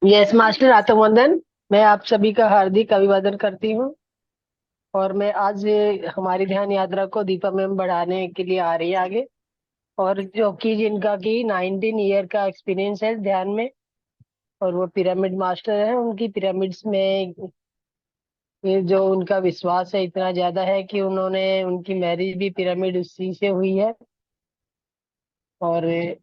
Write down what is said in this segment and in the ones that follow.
Yes master आत्मवंदन। मैं आप सभी का हार्दिक अभिवादन करती हूँ। और मैं आज हमारी ध्यान यात्रा को दीपा मैम बढ़ाने के लिए आ रही है आगे। और जो कि जिनका की 19 ईयर का एक्सपीरियंस है ध्यान में। और वो पिरामिड मास्टर है, उनकी पिरामिड्स में ये जो उनका विश्वास है इतना ज्यादा है कि उन्होंने उनकी मैरिज भी पिरामिड उसी से हुई है। और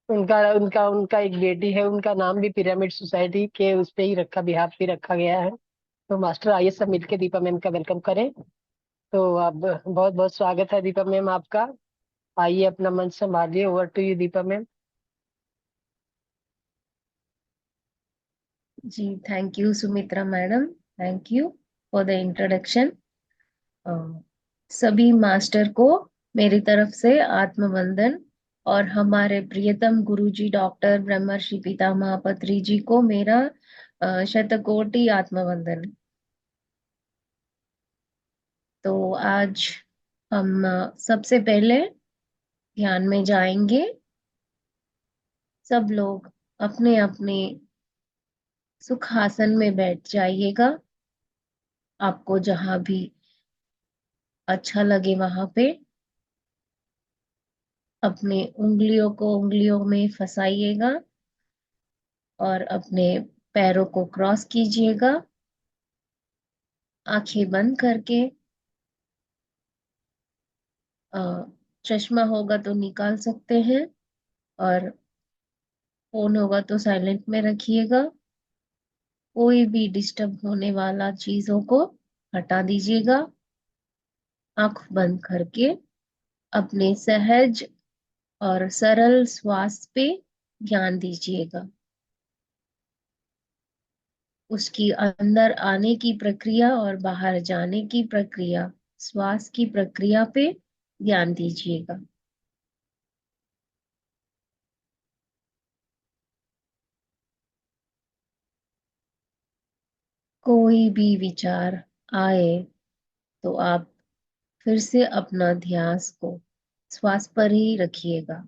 उनका उनका उनका एक बेटी है, उनका नाम भी पिरामिड सोसाइटी के उस पे ही रखा, बिहाफ पे रखा गया है। तो मास्टर आइए सब मिलके दीपा मैम का वेलकम करें। तो अब बहुत बहुत स्वागत है दीपा मैम आपका। आइए अपना मंच संभालिए। Over to you Deepa ma'am. जी, thank you Sumitra madam. Thank you for the introduction. सभी मास्टर को मेरी तरफ से आत्मवंदन, और हमारे प्रियतम गुरुजी डॉक्टर ब्रह्मर्षि पितामह पत्री जी को मेरा शतकोटि आत्मवंदन। तो आज हम सबसे पहले ध्यान में जाएंगे। सब लोग अपने अपने सुखासन में बैठ जाइएगा, आपको जहां भी अच्छा लगे वहां पे अपने उंगलियों को उंगलियों में फंसाइएगा और अपने पैरों को क्रॉस कीजिएगा, आंखें बंद करके। अ, चश्मा होगा तो निकाल सकते हैं, और फोन होगा तो साइलेंट में रखिएगा। कोई भी डिस्टर्ब होने वाला चीजों को हटा दीजिएगा। आंख बंद करके अपने सहज और सरल श्वास पे ध्यान दीजिएगा। उसकी अंदर आने की प्रक्रिया और बाहर जाने की प्रक्रिया, श्वास की प्रक्रिया पे ध्यान दीजिएगा। कोई भी विचार आए तो आप फिर से अपना ध्यास को श्वास पर ही रखिएगा।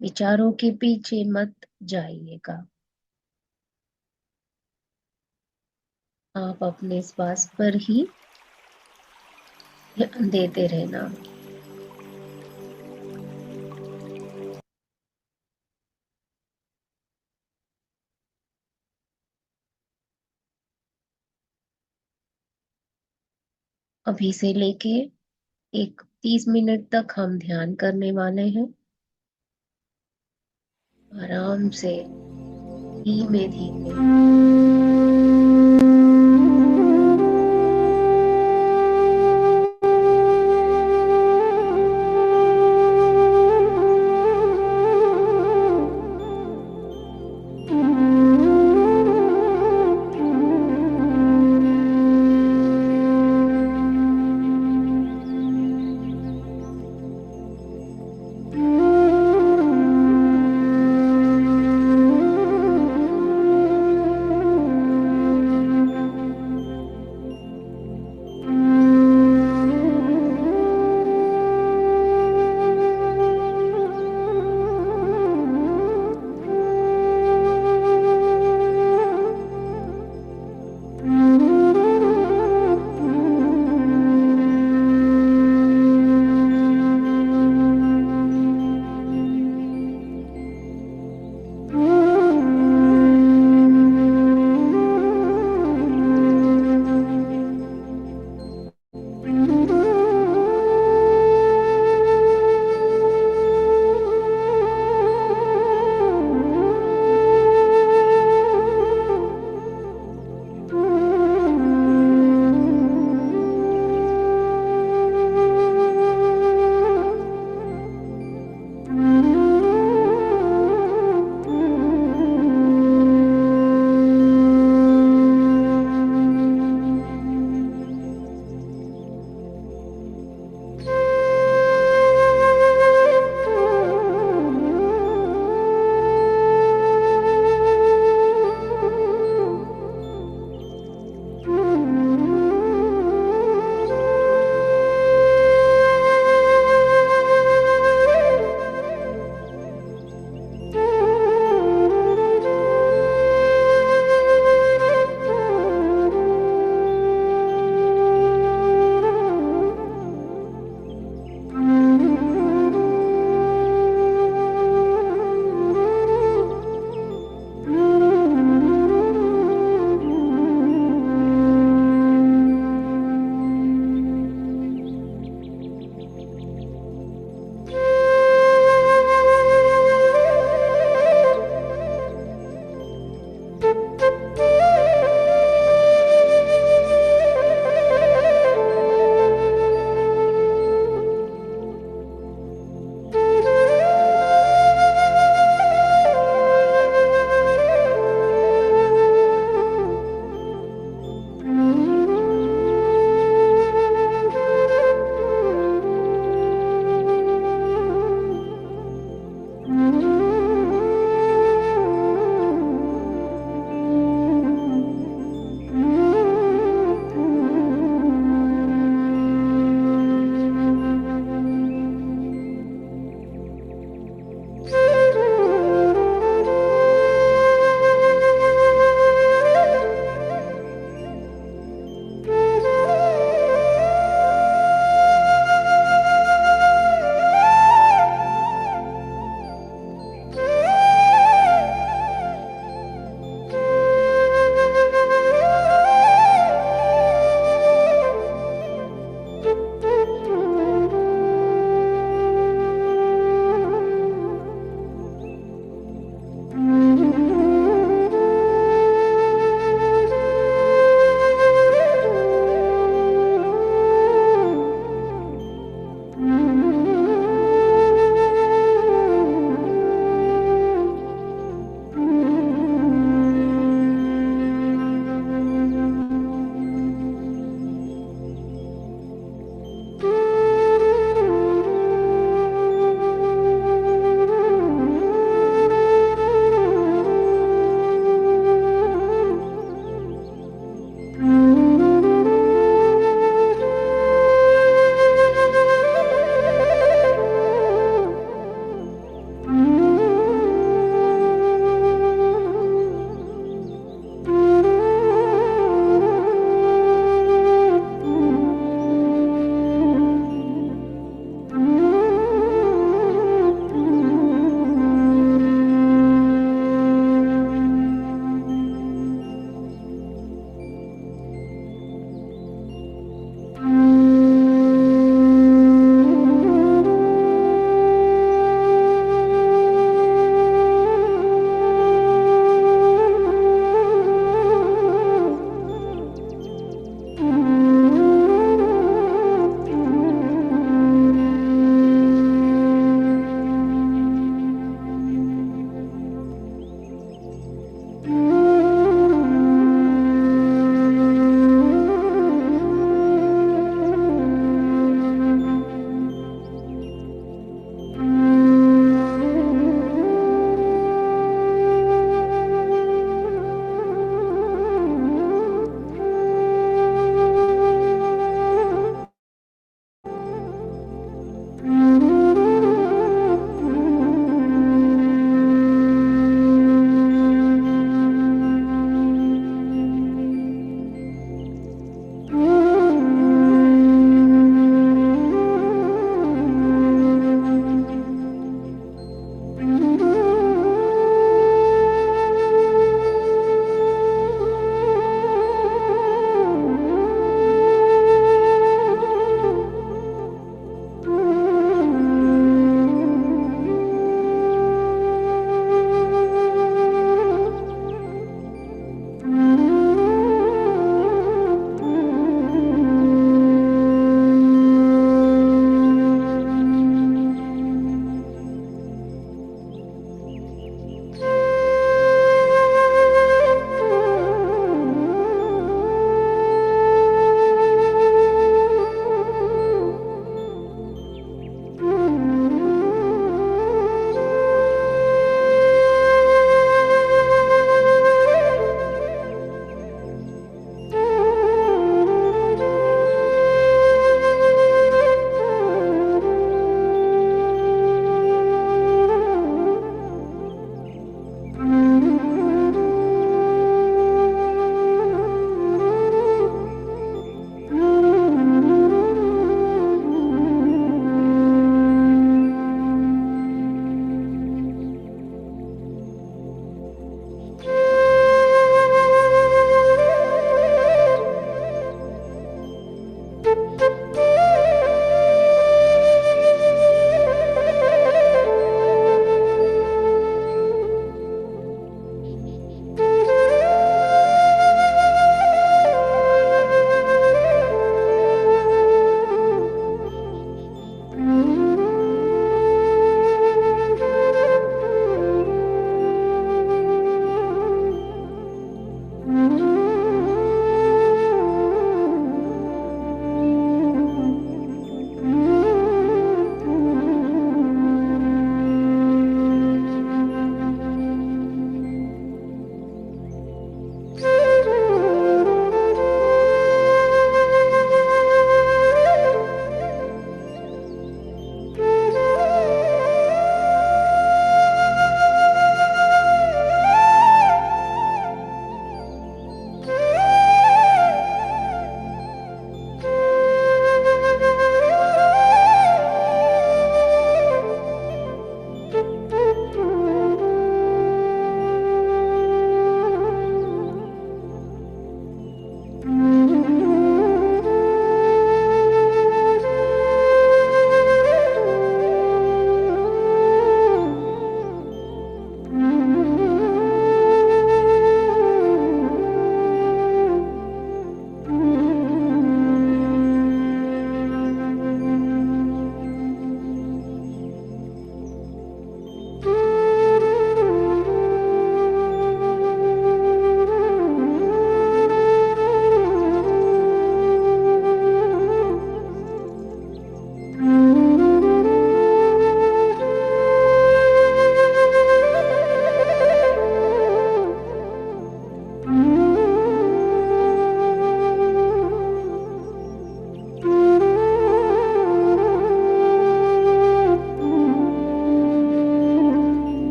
विचारों के पीछे मत जाइएगा। आप अपने श्वास पर ही ध्यान देते रहना। अभी से लेके एक 30 मिनट तक हम ध्यान करने वाले हैं। आराम से, धीमे धीमे।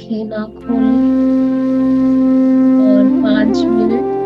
आंखें ना खोलें और 5 मिनट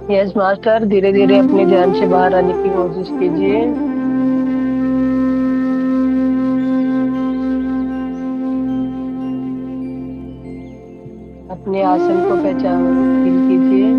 यस मास्टर, धीरे धीरे अपने ध्यान से बाहर आने की कोशिश कीजिए। अपने आसन को पहचान फील कीजिए।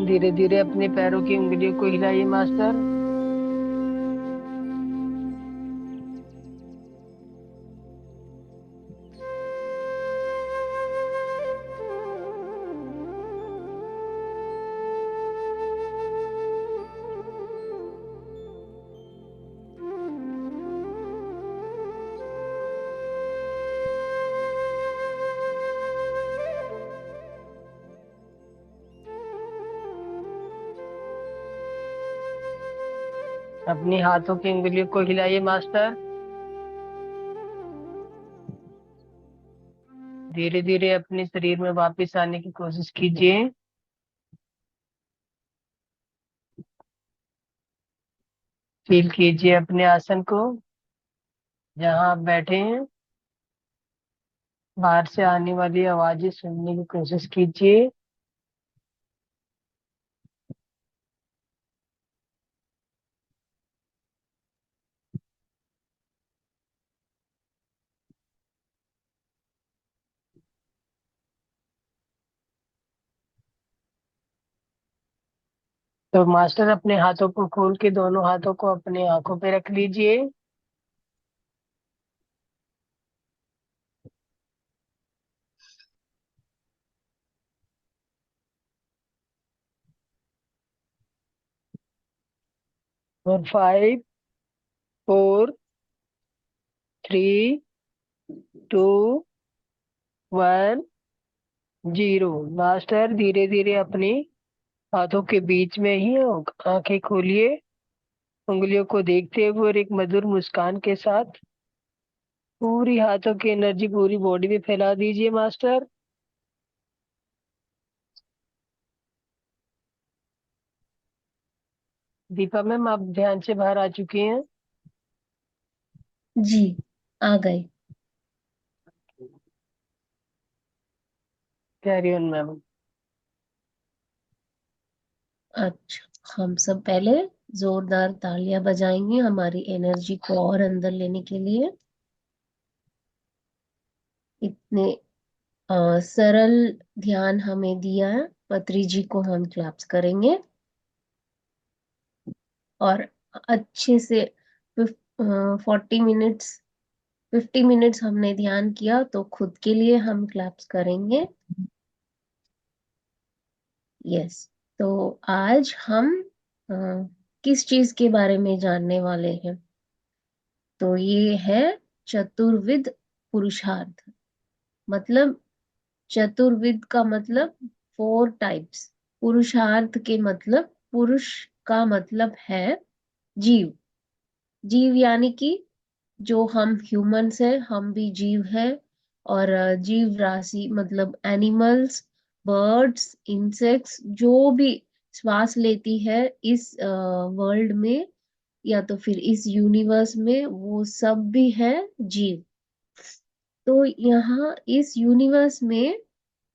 धीरे धीरे अपने पैरों की उंगलियों को हिलाइए मास्टर। अपनी हाथों की उंगलियों को हिलाइए मास्टर। धीरे धीरे अपने शरीर में वापस आने की कोशिश कीजिए। फील कीजिए अपने आसन को, जहां आप बैठे हैं। बाहर से आने वाली आवाजें सुनने की कोशिश कीजिए। तो मास्टर अपने हाथों को खोल के दोनों हाथों को अपने आंखों पे रख लीजिए। और 5 4 3 2 1 0। मास्टर धीरे धीरे अपनी हाथों के बीच में ही आंखें खोलिए, उंगलियों को देखते हुए और एक मधुर मुस्कान के साथ पूरी हाथों की एनर्जी पूरी बॉडी में फैला दीजिए मास्टर। दीपा मैम, आप ध्यान से बाहर आ चुकी हैं। जी, आ गए। Carry on ma'am. अच्छा, हम सब पहले जोरदार तालियां बजाएंगे हमारी एनर्जी को और अंदर लेने के लिए। इतने सरल ध्यान हमें दिया है, पत्री जी को हम क्लैप्स करेंगे। और अच्छे से 40 मिनट्स 50 मिनट्स हमने ध्यान किया, तो खुद के लिए हम क्लैप्स करेंगे। यस। तो आज हम अ, किस चीज के बारे में जानने वाले हैं? तो ये है चतुर्विध पुरुषार्थ। मतलब चतुर्विध का मतलब 4 टाइप्स। पुरुषार्थ के मतलब पुरुष का मतलब है जीव। जीव यानी कि जो हम ह्यूमंस हैं, हम भी जीव हैं। और जीव राशि मतलब एनिमल्स, बर्ड्स, इंसेक्ट्स, जो भी श्वास लेती है इस वर्ल्ड में या तो फिर इस यूनिवर्स में, वो सब भी है जीव। तो यहाँ इस यूनिवर्स में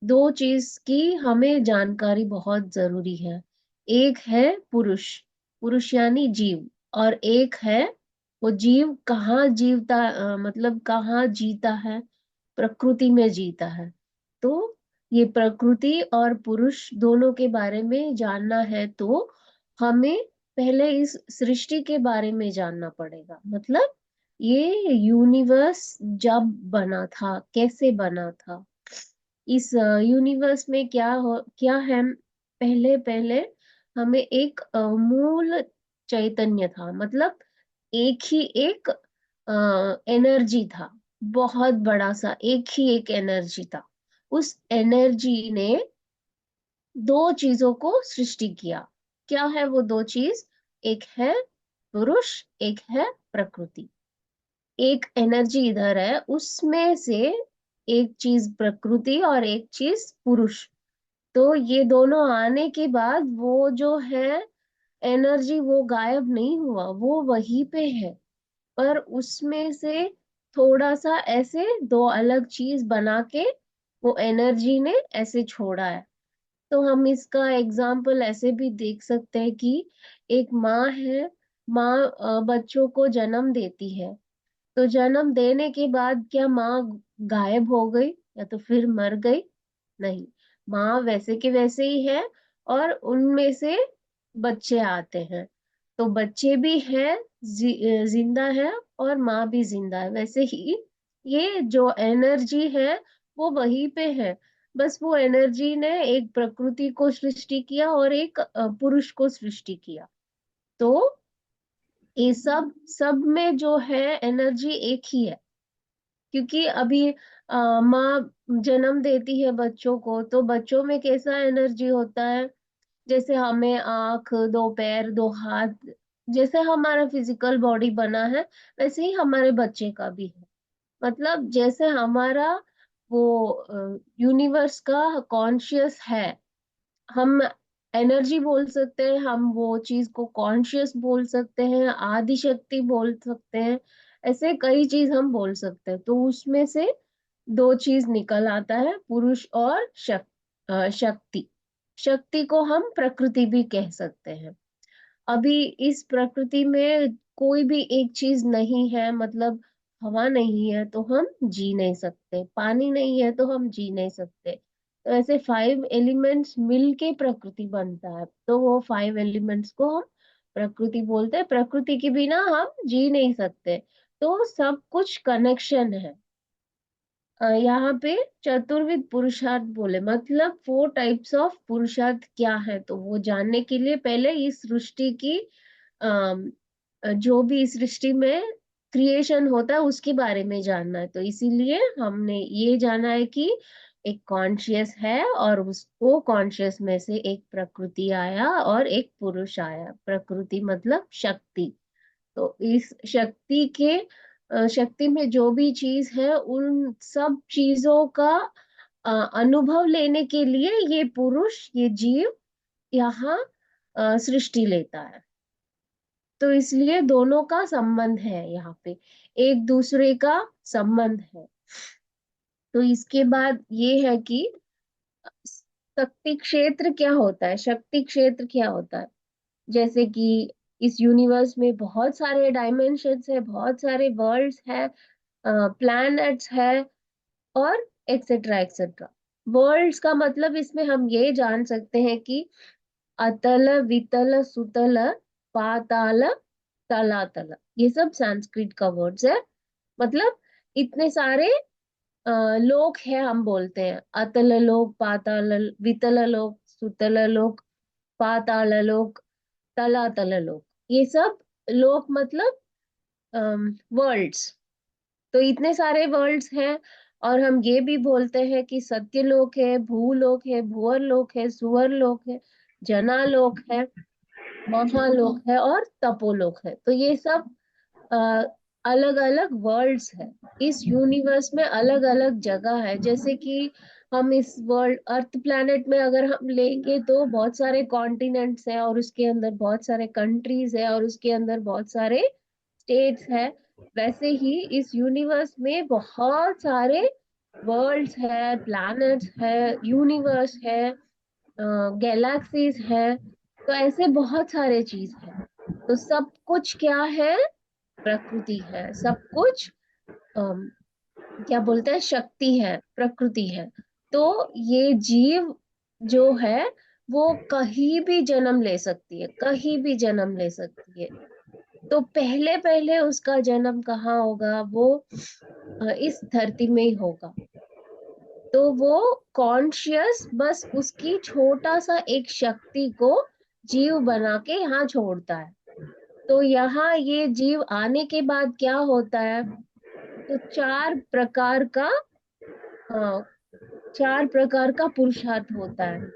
दो चीज की हमें जानकारी बहुत जरूरी है। एक है पुरुष, पुरुष यानी जीव। और एक है वो जीव कहाँ जीवता, मतलब कहाँ जीता है, प्रकृति में जीता है। तो ये प्रकृति और पुरुष दोनों के बारे में जानना है, तो हमें पहले इस सृष्टि के बारे में जानना पड़ेगा। मतलब ये यूनिवर्स जब बना था, कैसे बना था, इस यूनिवर्स में क्या है। पहले पहले हमें एक मूल चैतन्य था। मतलब एक ही एक एनर्जी था, बहुत बड़ा सा एक ही एक एनर्जी था। उस एनर्जी ने दो चीजों को सृष्टि किया। क्या है वो दो चीज? एक है पुरुष, एक है प्रकृति। एक एनर्जी इधर है, उसमें से एक चीज प्रकृति और एक चीज पुरुष। तो ये दोनों आने के बाद वो जो है एनर्जी, वो गायब नहीं हुआ, वो वहीं पे है। पर उसमें से थोड़ा सा ऐसे दो अलग चीज बना के वो एनर्जी ने ऐसे छोड़ा है। तो हम इसका एग्जाम्पल ऐसे भी देख सकते हैं कि एक माँ है, माँ बच्चों को जन्म देती है। तो जन्म देने के बाद क्या माँ गायब हो गई या तो फिर मर गई? नहीं, माँ वैसे के वैसे ही है, और उनमें से बच्चे आते हैं। तो बच्चे भी हैं, जिंदा है, और माँ भी जिंदा है। वैसे ही ये जो एनर्जी है वो वहीं पे है। बस वो एनर्जी ने एक प्रकृति को सृष्टि किया और एक पुरुष को सृष्टि किया। तो ये सब सब में जो है एनर्जी एक ही है। क्योंकि अभी माँ जन्म देती है बच्चों को, तो बच्चों में कैसा एनर्जी होता है? जैसे हमें आंख, दो पैर, दो हाथ, जैसे हमारा फिजिकल बॉडी बना है, वैसे ही हमारे बच्चे का भी है। मतलब जैसे हमारा वो यूनिवर्स का कॉन्शियस है, हम एनर्जी बोल सकते हैं, हम वो चीज को कॉन्शियस बोल सकते हैं, आदि शक्ति बोल सकते हैं। ऐसे कई चीज हम बोल सकते हैं। तो उसमें से दो चीज निकल आता है, पुरुष और शक्ति। शक्ति को हम प्रकृति भी कह सकते हैं। अभी इस प्रकृति में कोई भी एक चीज नहीं है, मतलब हवा नहीं है तो हम जी नहीं सकते, पानी नहीं है तो हम जी नहीं सकते। तो ऐसे 5 एलिमेंट्स मिलके प्रकृति बनता है, तो वो 5 एलिमेंट्स को हम प्रकृति बोलते हैं। प्रकृति के बिना हम जी नहीं सकते। तो सब कुछ कनेक्शन है। यहाँ पे चतुर्विध पुरुषार्थ बोले, मतलब 4 टाइप्स ऑफ पुरुषार्थ क्या है, तो वो जानने के लिए पहले इस सृष्टि की अम, जो भी इस सृष्टि में क्रिएशन होता है उसके बारे में जानना है। तो इसीलिए हमने ये जाना है कि एक कॉन्शियस है, और उसको कॉन्शियस में से एक प्रकृति आया और एक पुरुष आया। प्रकृति मतलब शक्ति। तो इस शक्ति के शक्ति में जो भी चीज है, उन सब चीजों का अनुभव लेने के लिए ये पुरुष, ये जीव यहाँ सृष्टि लेता है। तो इसलिए दोनों का संबंध है यहाँ पे, एक दूसरे का संबंध है। तो इसके बाद ये है कि शक्ति क्षेत्र क्या होता है, शक्ति क्षेत्र क्या होता है। जैसे कि इस यूनिवर्स में बहुत सारे डायमेंशंस है, बहुत सारे वर्ल्ड्स है, प्लैनेट्स है, और एक्सेट्रा एक्सेट्रा। वर्ल्ड्स का मतलब इसमें हम ये जान सकते हैं कि अतल, वितल, सुतल, पाताल, तलातल, ये सब संस्कृत का वर्ड्स है। मतलब इतने सारे लोक है, हम बोलते हैं अतल लोक, पाताल, वितल लोक, सुतल लोक, पाताल लोक, तलातल लोक। ये सब लोक मतलब वर्ल्ड्स। तो इतने सारे वर्ल्ड्स हैं। और हम ये भी बोलते हैं कि सत्यलोक है, भूलोक है, भुवर लोक है, सुवर लोक है, जनालोक है, महालोक है, और तपोलोक है। तो ये सब अलग अलग वर्ल्ड्स है। इस यूनिवर्स में अलग अलग जगह है। जैसे कि हम इस वर्ल्ड अर्थ प्लैनेट में अगर हम लेंगे तो बहुत सारे कॉन्टिनेंट्स हैं, और उसके अंदर बहुत सारे कंट्रीज है, और उसके अंदर बहुत सारे स्टेट्स है। वैसे ही इस यूनिवर्स में बहुत सारे वर्ल्ड्स है, प्लैनेट्स है, यूनिवर्स है, गैलेक्सीज है। तो ऐसे बहुत सारे चीज है। तो सब कुछ क्या है? प्रकृति है। सब कुछ अम, क्या बोलते हैं, शक्ति है, प्रकृति है। तो ये जीव जो है वो कहीं भी जन्म ले सकती है, कहीं भी जन्म ले सकती है। तो पहले पहले उसका जन्म कहाँ होगा? वो इस धरती में ही होगा। तो वो कॉन्शियस बस उसकी छोटा सा एक शक्ति को जीव बना के यहाँ छोड़ता है। तो यहाँ ये जीव आने के बाद क्या होता है? तो हाँ, 4 प्रकार का पुरुषार्थ होता है।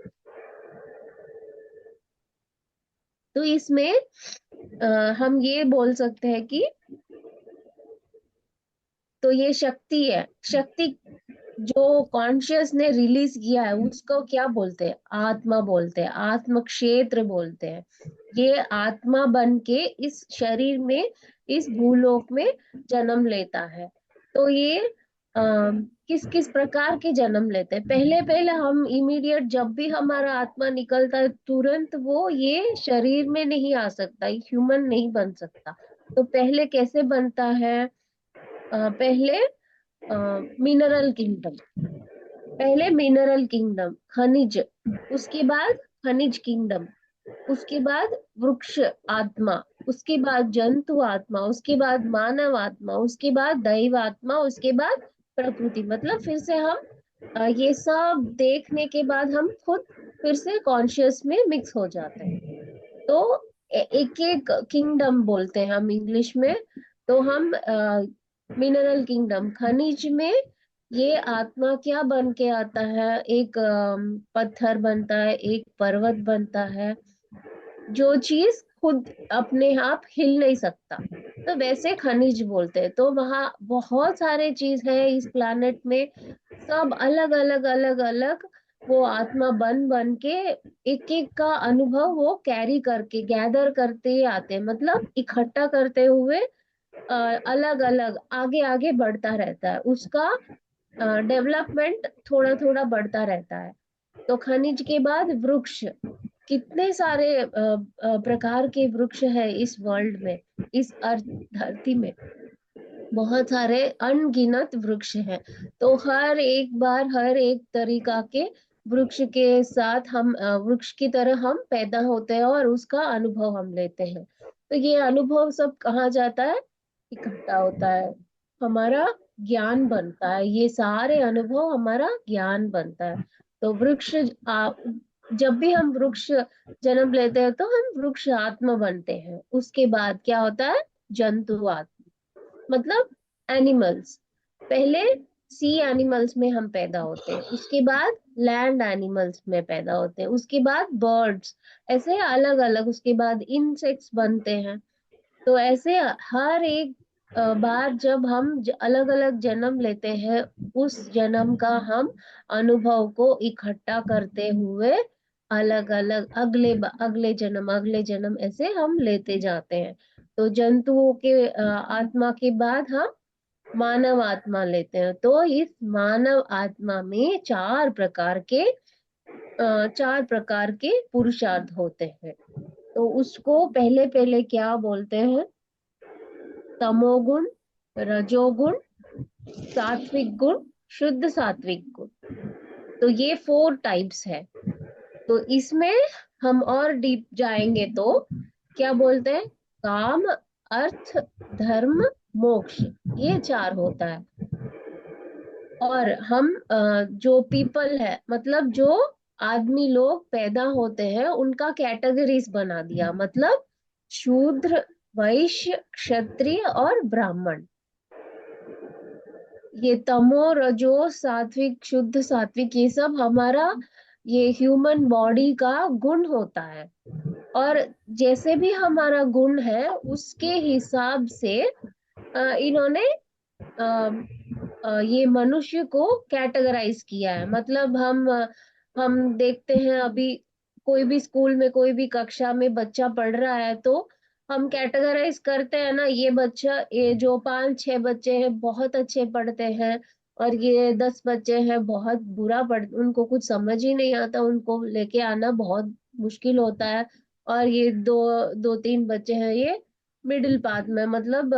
तो इसमें हम ये बोल सकते हैं कि तो ये शक्ति है, शक्ति जो कॉन्शियस ने रिलीज किया है उसको क्या बोलते हैं, आत्मा बोलते हैं, आत्म क्षेत्र बोलते हैं। ये आत्मा बन के इस शरीर में, इस भूलोक में जन्म लेता है। तो ये किस किस प्रकार के जन्म लेते हैं, पहले पहले हम इमीडिएट जब भी हमारा आत्मा निकलता है तुरंत वो ये शरीर में नहीं आ सकता, ह्यूमन नहीं बन सकता। तो पहले कैसे बनता है, पहले मिनरल किंगडम, पहले मिनरल किंगडम खनिज, उसके बाद खनिज किंगडम, उसके बाद वृक्ष आत्मा, उसके बाद जंतु आत्मा, उसके बाद मानव आत्मा, उसके बाद दैव आत्मा, उसके बाद प्रकृति। मतलब फिर से हम ये सब देखने के बाद हम खुद फिर से कॉन्शियस में मिक्स हो जाते हैं। तो एक एक किंगडम बोलते हैं हम इंग्लिश में। तो हम मिनरल किंगडम खनिज में ये आत्मा क्या बन के आता है, एक पत्थर बनता है, एक पर्वत बनता है, जो चीज खुद अपने आप हिल नहीं सकता, तो वैसे खनिज बोलते हैं। तो वहाँ बहुत सारे चीज है इस प्लानेट में, सब अलग अलग अलग अलग वो आत्मा बन बन के एक एक का अनुभव वो कैरी करके गैदर करते ही आते हैं, मतलब इकट्ठा करते हुए अलग अलग आगे आगे बढ़ता रहता है, उसका डेवलपमेंट थोड़ा थोड़ा बढ़ता रहता है। तो खनिज के बाद वृक्ष, कितने सारे प्रकार के वृक्ष है इस वर्ल्ड में, इस अर्थ धरती में बहुत सारे अनगिनत वृक्ष हैं। तो हर एक बार हर एक तरीका के वृक्ष के साथ हम वृक्ष की तरह हम पैदा होते हैं और उसका अनुभव हम लेते हैं। तो ये अनुभव सब कहाँ जाता है, इकट्ठा होता है, हमारा ज्ञान बनता है, ये सारे अनुभव हमारा ज्ञान बनता है। तो वृक्ष जब भी हम वृक्ष जन्म लेते हैं तो हम वृक्ष आत्मा बनते हैं। उसके बाद क्या होता है, जंतु आत्मा, मतलब एनिमल्स। पहले सी एनिमल्स में हम पैदा होते हैं, उसके बाद लैंड एनिमल्स में पैदा होते हैं, उसके बाद बर्ड्स, ऐसे अलग अलग, उसके बाद इंसेक्ट्स बनते हैं। तो ऐसे हर एक बार जब हम अलग अलग जन्म लेते हैं, उस जन्म का हम अनुभव को इकट्ठा करते हुए अलग अलग अगले जन्म ऐसे हम लेते जाते हैं। तो जंतुओं के आत्मा के बाद हम मानव आत्मा लेते हैं। तो इस मानव आत्मा में चार प्रकार के पुरुषार्थ होते हैं। तो उसको पहले पहले क्या बोलते हैं, तमोगुण, रजोगुण, सात्विक गुण, शुद्ध सात्विक गुण। तो ये 4 टाइप्स है। तो इसमें हम और डीप जाएंगे तो क्या बोलते हैं, काम, अर्थ, धर्म, मोक्ष, ये 4 होता है। और हम जो पीपल है, मतलब जो आदमी लोग पैदा होते हैं उनका कैटेगरीज बना दिया, मतलब शूद्र, वैश्य, क्षत्रिय और ब्राह्मण। ये तमो रजो सात्विक शुद्ध सात्विक ये सब हमारा ये ह्यूमन बॉडी का गुण होता है। और जैसे भी हमारा गुण है उसके हिसाब से इन्होंने ये मनुष्य को कैटेगराइज किया है। मतलब हम देखते हैं अभी कोई भी स्कूल में कोई भी कक्षा में बच्चा पढ़ रहा है तो हम कैटेगराइज करते हैं ना, ये बच्चा, ये जो 5-6 बच्चे हैं बहुत अच्छे पढ़ते हैं और ये 10 बच्चे हैं बहुत बुरा पढ़, उनको कुछ समझ ही नहीं आता, उनको लेके आना बहुत मुश्किल होता है। और ये दो 2-3 बच्चे हैं ये मिडिल पाथ में, मतलब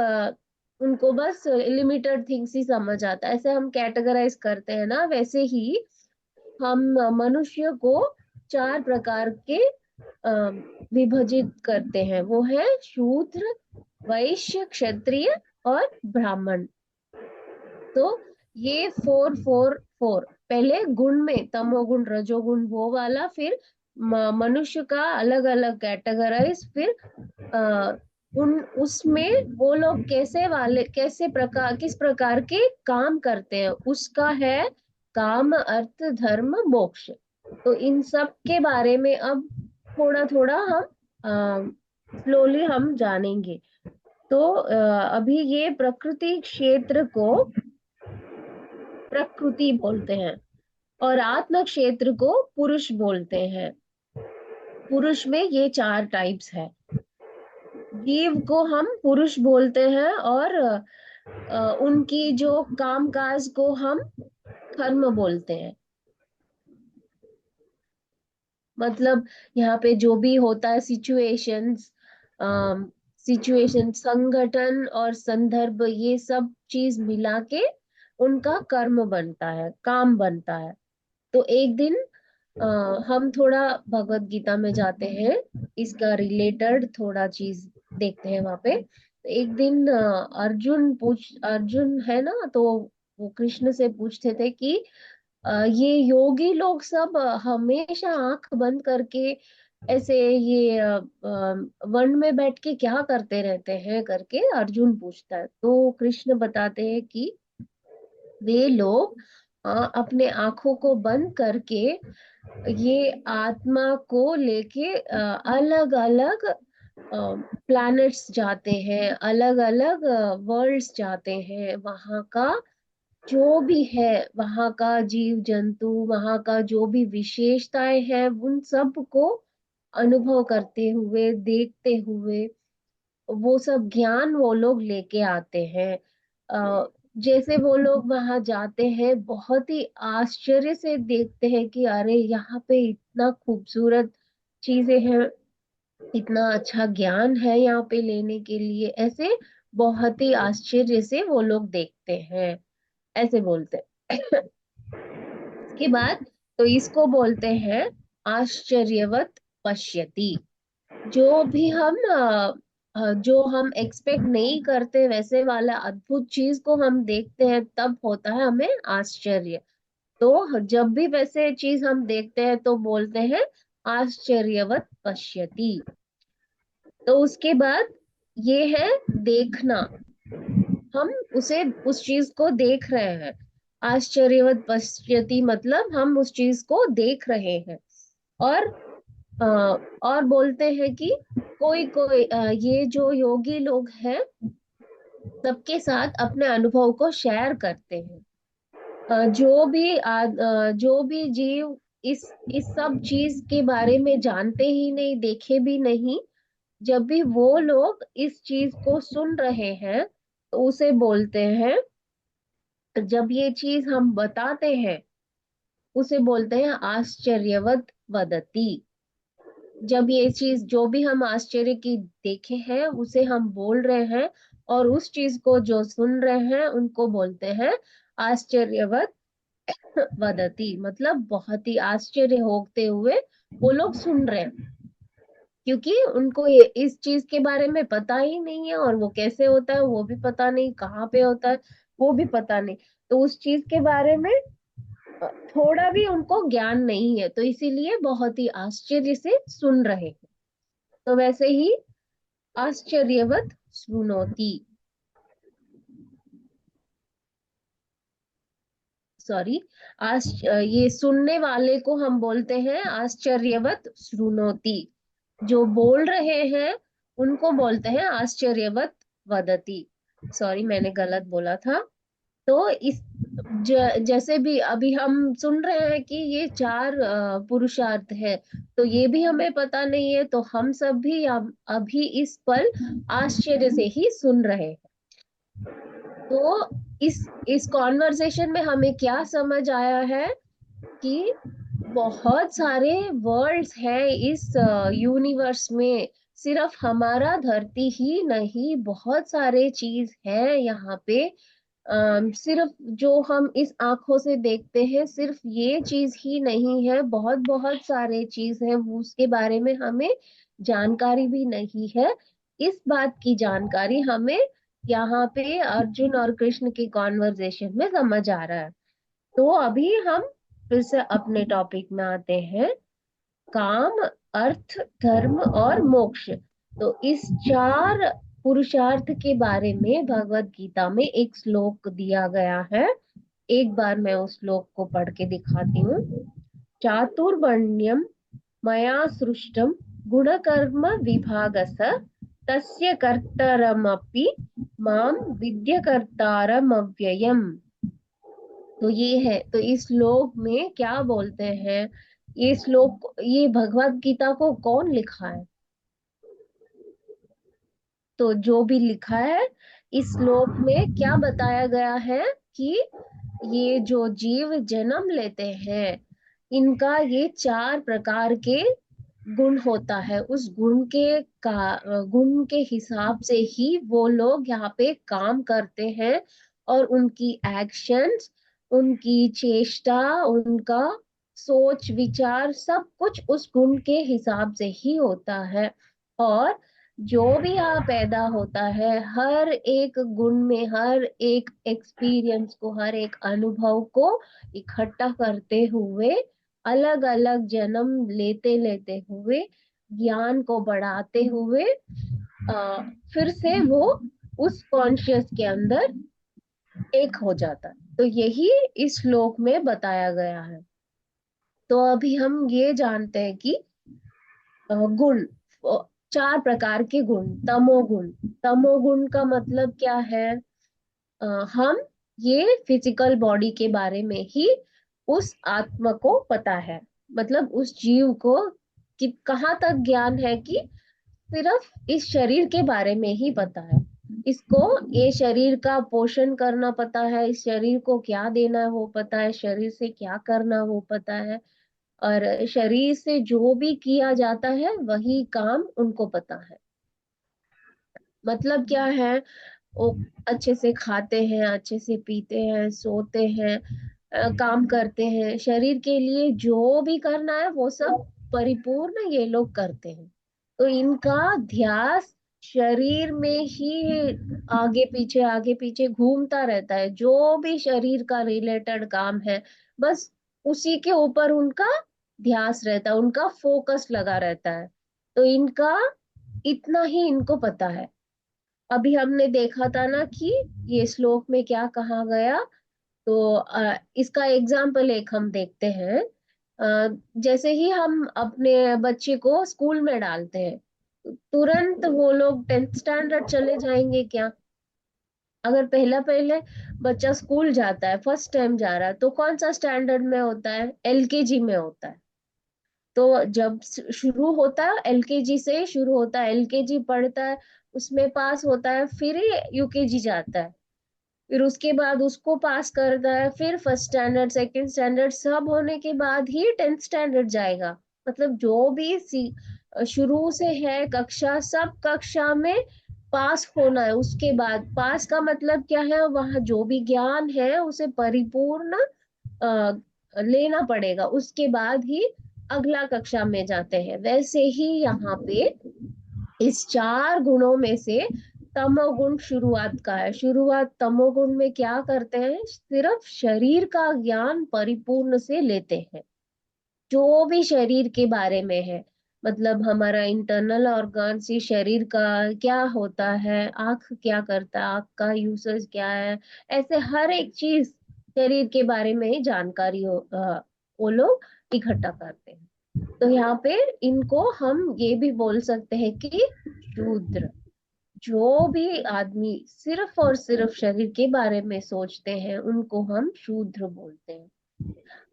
उनको बस लिमिटेड थिंग्स ही समझ आता है, ऐसे हम कैटेगराइज करते हैं ना। वैसे ही हम मनुष्य को 4 प्रकार के अ, विभाजित करते हैं, वो है शूद्र, वैश्य, क्षत्रिय और ब्राह्मण। तो ये 4 4 4 पहले गुण में तमोगुण रजोगुण वो वाला, फिर मनुष्य का अलग अलग कैटेगराइज, फिर आ, उन उसमें वो लोग कैसे प्रकार किस प्रकार के काम करते हैं, उसका है काम, अर्थ, धर्म, मोक्ष। तो इन सब के बारे में अब थोड़ा थोड़ा हम स्लोली हम जानेंगे। तो अभी ये प्रकृति क्षेत्र को प्रकृति बोलते हैं और आत्म क्षेत्र को पुरुष बोलते हैं। पुरुष में ये 4 टाइप्स है। जीव को हम पुरुष बोलते हैं और उनकी जो कामकाज को हम कर्म बोलते हैं। मतलब यहाँ पे जो भी होता है सिचुएशंस, संगठन और संदर्भ, ये सब चीज मिला के उनका कर्म बनता है, काम बनता है। तो एक दिन अ, हम थोड़ा भगवत गीता में जाते हैं, इसका रिलेटेड थोड़ा चीज देखते हैं वहां पे। तो एक दिन अर्जुन है ना, तो वो कृष्ण से पूछते थे कि ये योगी लोग सब हमेशा आंख बंद करके ऐसे ये वन में बैठ के क्या करते रहते हैं करके अर्जुन पूछता है। तो कृष्ण बताते हैं कि वे लोग अपने आंखों को बंद करके ये आत्मा को लेके अलग अलग प्लैनेट्स जाते हैं, अलग अलग वर्ल्ड्स जाते हैं। वहां का जो भी है, वहां का जीव जंतु, वहां का जो भी विशेषताएं हैं, उन सब को अनुभव करते हुए, देखते हुए वो सब ज्ञान वो लोग लेके आते हैं। अ, जैसे वो लोग वहां जाते हैं, बहुत ही आश्चर्य से देखते हैं कि अरे यहाँ पे इतना खूबसूरत चीजें हैं, इतना अच्छा ज्ञान है यहाँ पे लेने के लिए। ऐसे बहुत ही आश्चर्य से वो लोग देखते हैं, ऐसे बोलते हैं। इसके बाद तो इसको बोलते हैं आश्चर्यवत पश्यति। जो भी हम जो हम एक्सपेक्ट नहीं करते वैसे वाला अद्भुत चीज को हम देखते हैं, तब होता है हमें आश्चर्य। तो जब भी वैसे चीज हम देखते हैं तो बोलते हैं आश्चर्यवत पश्यति। तो उसके बाद ये है देखना, हम उसे उस चीज को देख रहे हैं। आश्चर्यवत पश्यति मतलब हम उस चीज को देख रहे हैं। और अ, और बोलते हैं कि कोई कोई ये जो योगी लोग हैं सबके साथ अपने अनुभव को शेयर करते हैं। जो भी जीव इस सब चीज के बारे में जानते ही नहीं, देखे भी नहीं, जब भी वो लोग इस चीज को सुन रहे हैं तो उसे बोलते हैं, जब ये चीज हम बताते हैं उसे बोलते हैं आश्चर्यवत वदति। जब ये चीज जो भी हम आश्चर्य की देखे हैं उसे हम बोल रहे हैं, और उस चीज को जो सुन रहे हैं उनको बोलते हैं आश्चर्यवत वदति। मतलब बहुत ही आश्चर्य होते हुए वो लोग सुन रहे हैं, क्योंकि उनको ये इस चीज के बारे में पता ही नहीं है, और वो कैसे होता है वो भी पता नहीं, कहाँ पे होता है वो भी पता नहीं। तो उस चीज के बारे में थोड़ा भी उनको ज्ञान नहीं है, तो इसीलिए बहुत ही आश्चर्य से सुन रहे हैं। तो वैसे ही आश्चर्यवत श्रुणोति, सॉरी, ये सुनने वाले को हम बोलते हैं आश्चर्यवत श्रुणोति। जो बोल रहे हैं उनको बोलते हैं आश्चर्यवत वदति। सॉरी, मैंने गलत बोला था। तो जैसे भी अभी हम सुन रहे हैं कि ये 4 पुरुषार्थ है, तो ये भी हमें पता नहीं है, तो हम सब भी अभी इस पल आश्चर्य से ही सुन रहे हैं। तो इस कॉन्वर्सेशन में हमें क्या समझ आया है कि बहुत सारे वर्ल्ड्स हैं इस यूनिवर्स में। सिर्फ हमारा धरती ही नहीं, बहुत सारे चीज है यहाँ पे। सिर्फ जो हम इस आंखों से देखते हैं, सिर्फ ये चीज ही नहीं है, बहुत बहुत सारे चीज है, वो उसके बारे में हमें जानकारी भी नहीं है। इस बात की जानकारी हमें यहाँ पे अर्जुन और कृष्ण की कॉन्वर्जेशन में समझ आ रहा है। तो अभी हम फिर से अपने टॉपिक में आते हैं, काम, अर्थ, धर्म और मोक्ष। तो इस 4 पुरुषार्थ के बारे में भगवत गीता में एक श्लोक दिया गया है। एक बार मैं उस श्लोक को पढ़ के दिखाती हूँ। चातुर्वर्ण्यम मया सृष्टम गुणकर्म विभागस तस्य कर्तरमपि मां विद्यकर्तारमव्ययम्। तो ये है, तो इस श्लोक में क्या बोलते हैं, ये श्लोक, ये भगवत गीता को कौन लिखा है? तो जो भी लिखा है इस श्लोक में क्या बताया गया है कि ये जो जीव जन्म लेते हैं, इनका ये 4 प्रकार के गुण होता है। उस गुण के हिसाब से ही वो लोग यहाँ पे काम करते हैं, और उनकी एक्शंस, उनकी चेष्टा, उनका सोच विचार सब कुछ उस गुण के हिसाब से ही होता है। और जो भी यहाँ पैदा होता है, हर एक गुण में, हर एक एक्सपीरियंस को, हर एक अनुभव को इकट्ठा करते हुए, अलग अलग जन्म लेते लेते हुए, ज्ञान को बढ़ाते हुए, फिर से वो उस कॉन्शियस के अंदर एक हो जाता है। तो यही इस श्लोक में बताया गया है। तो अभी हम ये जानते हैं कि गुण, 4 प्रकार के गुण। तमोगुण, तमोगुण का मतलब क्या है? हम ये फिजिकल बॉडी के बारे में ही उस आत्मा को पता है, मतलब उस जीव को कि कहाँ तक ज्ञान है कि सिर्फ इस शरीर के बारे में ही पता है। इसको ये शरीर का पोषण करना पता है, इस शरीर को क्या देना है वो पता है, शरीर से क्या करना वो पता है, और शरीर से जो भी किया जाता है वही काम उनको पता है। मतलब क्या है, वो अच्छे से खाते हैं, अच्छे से पीते हैं, सोते हैं, काम करते हैं, शरीर के लिए जो भी करना है वो सब परिपूर्ण ये लोग करते हैं। तो इनका ध्यास शरीर में ही आगे पीछे घूमता रहता है। जो भी शरीर का रिलेटेड काम है, बस उसी के ऊपर उनका ध्यास रहता है, उनका फोकस लगा रहता है। तो इनका इतना ही इनको पता है। अभी हमने देखा था ना कि ये श्लोक में क्या कहा गया। तो इसका एग्जाम्पल एक हम देखते हैं। जैसे ही हम अपने बच्चे को स्कूल में डालते हैं, तुरंत वो लोग 10th स्टैंडर्ड चले जाएंगे क्या? अगर पहला पहले बच्चा स्कूल जाता है, फर्स्ट टाइम जा रहा है, तो कौन सा स्टैंडर्ड में होता है? एलकेजी में होता है। तो जब शुरू होता है, एलकेजी से शुरू होता है, एलकेजी पढ़ता है, उसमें पास होता है, फिर यूकेजी जाता है, फिर उसके बाद उसको पास करता है, फिर फर्स्ट स्टैंडर्ड, सेकंड स्टैंडर्ड, सब होने के बाद ही 10th स्टैंडर्ड जाएगा। मतलब जो भी शुरू से है कक्षा, सब कक्षा में पास होना है। उसके बाद पास का मतलब क्या है, वहाँ जो भी ज्ञान है उसे परिपूर्ण लेना पड़ेगा, उसके बाद ही अगला कक्षा में जाते हैं। वैसे ही यहाँ पे इस 4 गुणों में से तमोगुण शुरुआत का है। शुरुआत तमोगुण में क्या करते हैं, सिर्फ शरीर का ज्ञान परिपूर्ण से लेते हैं। जो भी शरीर के बारे में है, मतलब हमारा इंटरनल ऑर्गन से शरीर का क्या होता है, आंख क्या करता है, आंख का यूसेज क्या है, ऐसे हर एक चीज शरीर के बारे में ही जानकारी वो लोग इकट्ठा करते हैं। तो यहाँ पे इनको हम ये भी बोल सकते हैं कि शूद्र। जो भी आदमी सिर्फ और सिर्फ शरीर के बारे में सोचते हैं, उनको हम शूद्र बोलते हैं।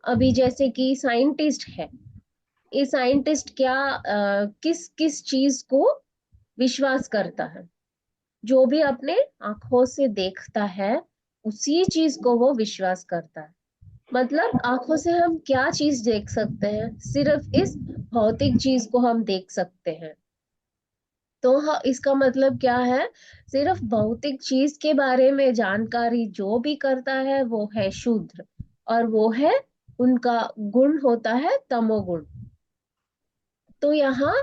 अभी जैसे कि साइंटिस्ट है, ये साइंटिस्ट क्या किस किस चीज को विश्वास करता है? जो भी अपने आंखों से देखता है, उसी चीज को वो विश्वास करता है। मतलब आंखों से हम क्या चीज देख सकते हैं? सिर्फ इस भौतिक चीज को हम देख सकते हैं। तो हाँ, इसका मतलब क्या है, सिर्फ भौतिक चीज के बारे में जानकारी जो भी करता है वो है शूद्र, और वो है, उनका गुण होता है तमोगुण। तो यहाँ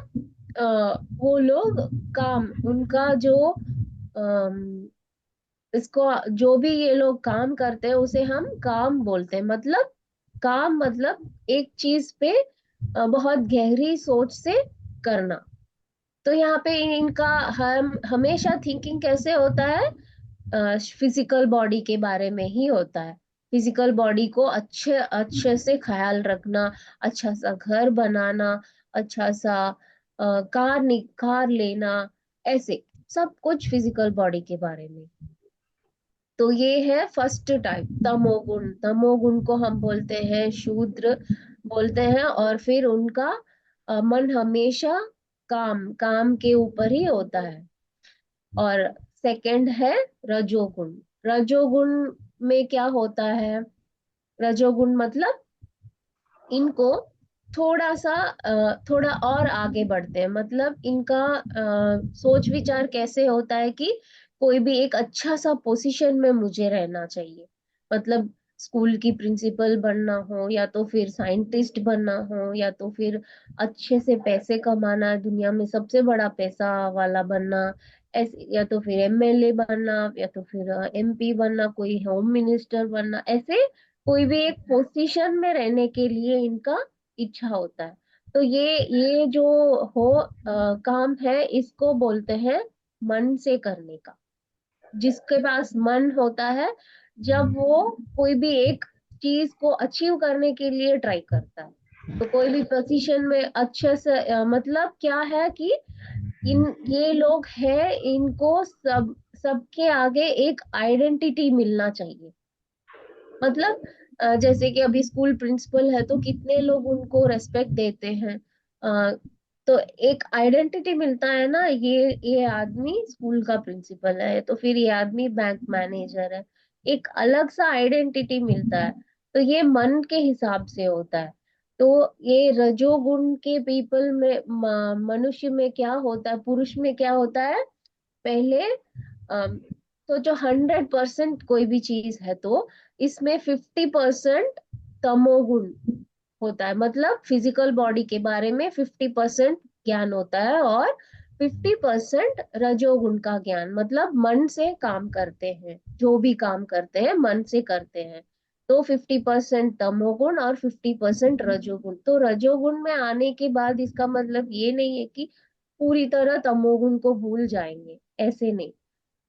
अ, वो लोग काम, उनका जो इसको, जो भी ये लोग काम करते हैं उसे हम काम बोलते हैं। मतलब काम मतलब एक चीज पे बहुत गहरी सोच से करना। तो यहाँ पे इनका हम हमेशा थिंकिंग कैसे होता है, फिजिकल बॉडी के बारे में ही होता है। फिजिकल बॉडी को अच्छे अच्छे से ख्याल रखना, अच्छा सा घर बनाना, अच्छा सा कार लेना, ऐसे सब कुछ फिजिकल बॉडी के बारे में। तो ये है फर्स्ट टाइप, तमोगुण। तमोगुण को हम बोलते हैं शूद्र बोलते हैं, और फिर उनका मन हमेशा काम काम के ऊपर ही होता है। और सेकंड है रजोगुण। रजोगुण में क्या होता है? रजोगुण मतलब इनको थोड़ा सा थोड़ा और आगे बढ़ते हैं, मतलब इनका सोच विचार कैसे होता है कि कोई भी एक अच्छा सा पोजीशन में मुझे रहना चाहिए। मतलब स्कूल की प्रिंसिपल बनना हो, या तो फिर साइंटिस्ट बनना हो, या तो फिर अच्छे से पैसे कमाना, दुनिया में सबसे बड़ा पैसा वाला बनना, ऐसे, या तो फिर एमएलए बनना, या तो फिर एमपी बनना, कोई होम मिनिस्टर बनना, ऐसे कोई भी एक पोजीशन में रहने के लिए इनका इच्छा होता है। तो ये जो काम है, इसको बोलते हैं मन से करने का। जिसके पास मन होता है, जब वो कोई भी एक चीज को अचीव करने के लिए ट्राई करता है, तो कोई भी पोजीशन में अच्छे से मतलब क्या है कि इन ये लोग हैं, इनको सबके आगे एक आइडेंटिटी मिलना चाहिए। मतलब जैसे कि अभी स्कूल प्रिंसिपल है, तो कितने लोग उनको रेस्पेक्ट देते हैं। अ, तो एक आइडेंटिटी मिलता है ना, ये आदमी स्कूल का प्रिंसिपल है, तो फिर ये आदमी बैंक मैनेजर है, एक अलग सा आइडेंटिटी मिलता है। तो ये मन के हिसाब से होता है। तो ये रजोगुण के पीपल में, मनुष्य में क्या होता है, पुरुष में क्या होता है? पहले तो जो 100% कोई भी चीज है, तो इसमें 50% तमोगुण होता है। मतलब फिजिकल बॉडी के बारे में 50% ज्ञान होता है, और 50% रजोगुण का ज्ञान, मतलब मन से काम करते हैं, जो भी काम करते हैं मन से करते हैं। तो 50% तमोगुण और 50% रजोगुण। तो रजोगुण में आने के बाद इसका मतलब ये नहीं है कि पूरी तरह तमोगुण को भूल जाएंगे, ऐसे नहीं।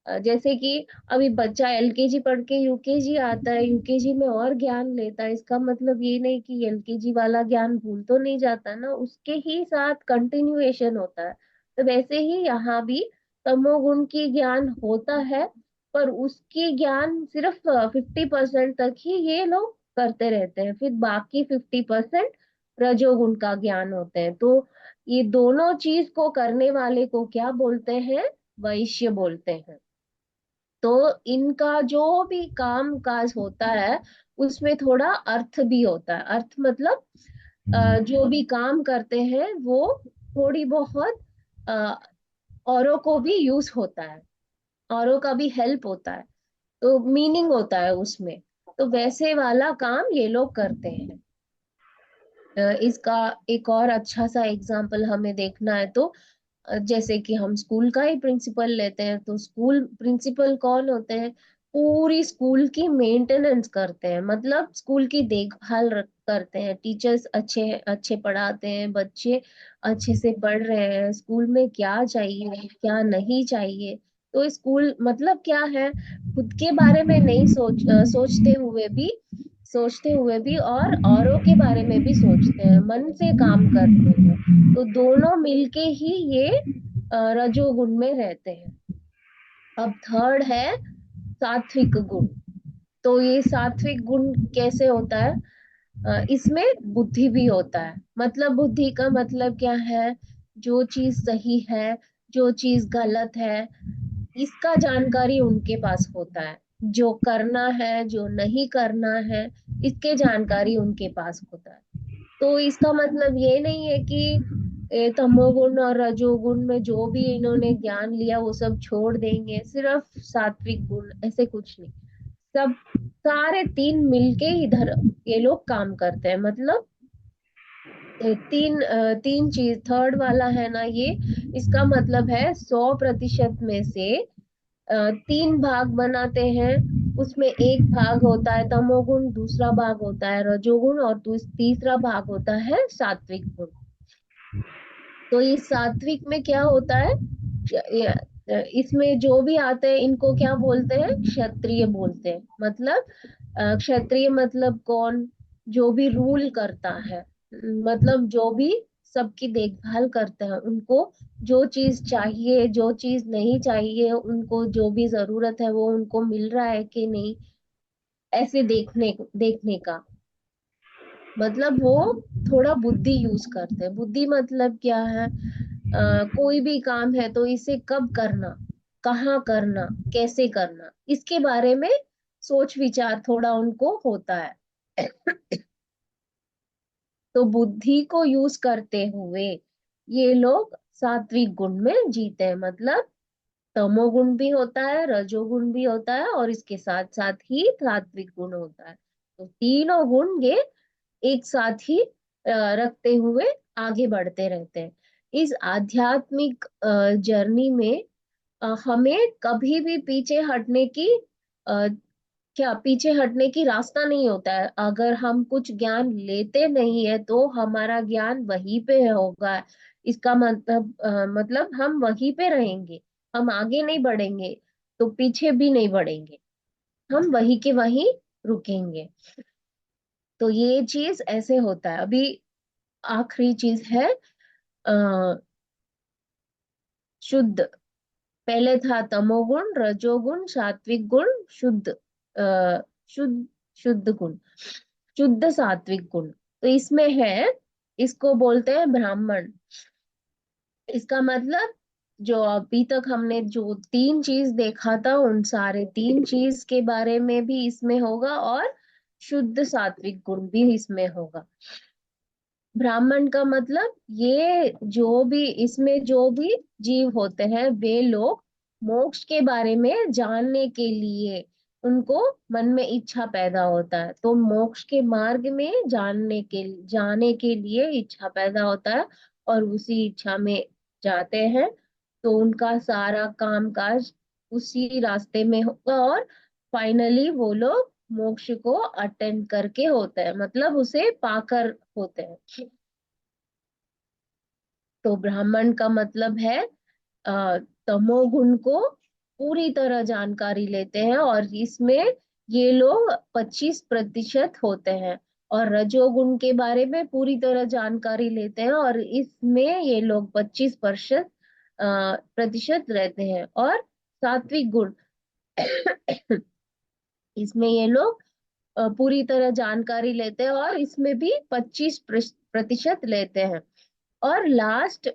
जैसे कि अभी बच्चा एलकेजी पढ़ के यूकेजी आता है, यूकेजी में और ज्ञान लेता है, इसका मतलब ये नहीं कि एलकेजी वाला ज्ञान भूल तो नहीं जाता ना, उसके ही साथ कंटिन्यूएशन होता है। तो वैसे ही यहाँ भी तमोगुण की ज्ञान होता है, पर उसकी ज्ञान सिर्फ 50% तक ही ये लोग करते रहते हैं, फिर बाकी 50% रजोगुण का ज्ञान होते हैं। तो ये दोनों चीज को करने वाले को क्या बोलते हैं? वैश्य बोलते हैं। तो इनका जो भी काम काज होता है, उसमें थोड़ा अर्थ भी होता है। अर्थ मतलब जो भी काम करते हैं वो थोड़ी बहुत अ, औरों को भी यूज होता है, औरों का भी हेल्प होता है, तो मीनिंग होता है उसमें। तो वैसे वाला काम ये लोग करते हैं। इसका एक और अच्छा सा एग्जाम्पल हमें देखना है, तो जैसे कि हम स्कूल का ही प्रिंसिपल लेते हैं, तो स्कूल प्रिंसिपल कौन होते हैं? पूरी स्कूल की मेंटेनेंस करते हैं, मतलब स्कूल की देखभाल करते हैं। टीचर्स अच्छे अच्छे पढ़ाते हैं, बच्चे अच्छे से पढ़ रहे हैं, स्कूल में क्या चाहिए क्या नहीं चाहिए। तो स्कूल मतलब क्या है? खुद के बारे में नहीं सोचते हुए भी और औरों के बारे में भी सोचते हैं, मन से काम करते हैं। तो दोनों मिलके ही ये रजोगुण में रहते हैं। अब थर्ड है सात्विक गुण। तो ये सात्विक गुण कैसे होता है? इसमें बुद्धि भी होता है। मतलब बुद्धि का मतलब क्या है? जो चीज सही है, जो चीज गलत है, इसका जानकारी उनके पास होता है। जो करना है, जो नहीं करना है, इसके जानकारी उनके पास होता है। तो इसका मतलब ये नहीं है कि तमोगुण और रजोगुण में जो भी इन्होंने ज्ञान लिया वो सब छोड़ देंगे, सिर्फ सात्विक गुण, ऐसे कुछ नहीं। सब सारे तीन मिलके इधर ये लोग काम करते हैं। मतलब तीन चीज, थर्ड वाला है ना ये, इसका मतलब है 100% में से 3 भाग बनाते हैं। उसमें एक भाग होता है तमोगुण, दूसरा भाग होता है रजोगुण, और तीसरा भाग होता है सात्विक गुण। तो इस सात्विक में क्या होता है? इसमें जो भी आते हैं इनको क्या बोलते हैं? क्षत्रिय बोलते हैं। मतलब क्षत्रिय मतलब कौन? जो भी रूल करता है, मतलब जो भी सबकी देखभाल करते हैं, उनको जो चीज चाहिए, जो चीज नहीं चाहिए, उनको जो भी जरूरत है वो उनको मिल रहा है कि नहीं, ऐसे देखने का मतलब वो थोड़ा बुद्धि यूज करते हैं। बुद्धि मतलब क्या है? कोई भी काम है तो इसे कब करना, कहाँ करना, कैसे करना, इसके बारे में सोच विचार थोड़ा उनको होता है। तो बुद्धि को यूज करते हुए ये लोग सात्विक गुण में जीते हैं। मतलब तमोगुण भी होता है, रजोगुण भी होता है, और इसके साथ साथ ही सात्विक गुण होता है। तो तीनों गुण ये एक साथ ही रखते हुए आगे बढ़ते रहते हैं। इस आध्यात्मिक जर्नी में हमें कभी भी पीछे हटने की अ, क्या पीछे हटने की रास्ता नहीं होता है। अगर हम कुछ ज्ञान लेते नहीं है तो हमारा ज्ञान वहीं पे होगा। इसका मतलब हम वहीं पे रहेंगे, हम आगे नहीं बढ़ेंगे, तो पीछे भी नहीं बढ़ेंगे, हम वहीं के वहीं रुकेंगे। तो ये चीज ऐसे होता है। अभी आखिरी चीज है शुद्ध। पहले था तमोगुण, रजोगुण, सात्विक गुण, शुद्ध शुद्ध शुद्ध गुण, शुद्ध सात्विक गुण। तो इसमें है, इसको बोलते हैं ब्राह्मण। इसका मतलब जो अभी तक हमने जो तीन चीज देखा था उन सारे तीन चीज के बारे में भी इसमें होगा, और शुद्ध सात्विक गुण भी इसमें होगा। ब्राह्मण का मतलब ये जो भी इसमें जो भी जीव होते हैं वे लोग मोक्ष के बारे में जानने के लिए उनको मन में इच्छा पैदा होता है। तो मोक्ष के मार्ग में जाने के लिए इच्छा पैदा होता है, और उसी इच्छा में जाते हैं। तो उनका सारा काम काज उसी रास्ते में होगा, और फाइनली वो लोग मोक्ष को अटेंड करके होते हैं, मतलब उसे पाकर होते हैं। तो ब्राह्मण का मतलब है तमोगुण को पूरी तरह जानकारी लेते हैं, और इसमें ये लोग 25% होते हैं। और रजोगुण के बारे में पूरी तरह जानकारी लेते हैं, और इसमें ये लोग 25% प्रतिशत रहते हैं। और सात्विक गुण इसमें ये लोग पूरी तरह जानकारी लेते हैं, और इसमें भी 25% लेते हैं। और लास्ट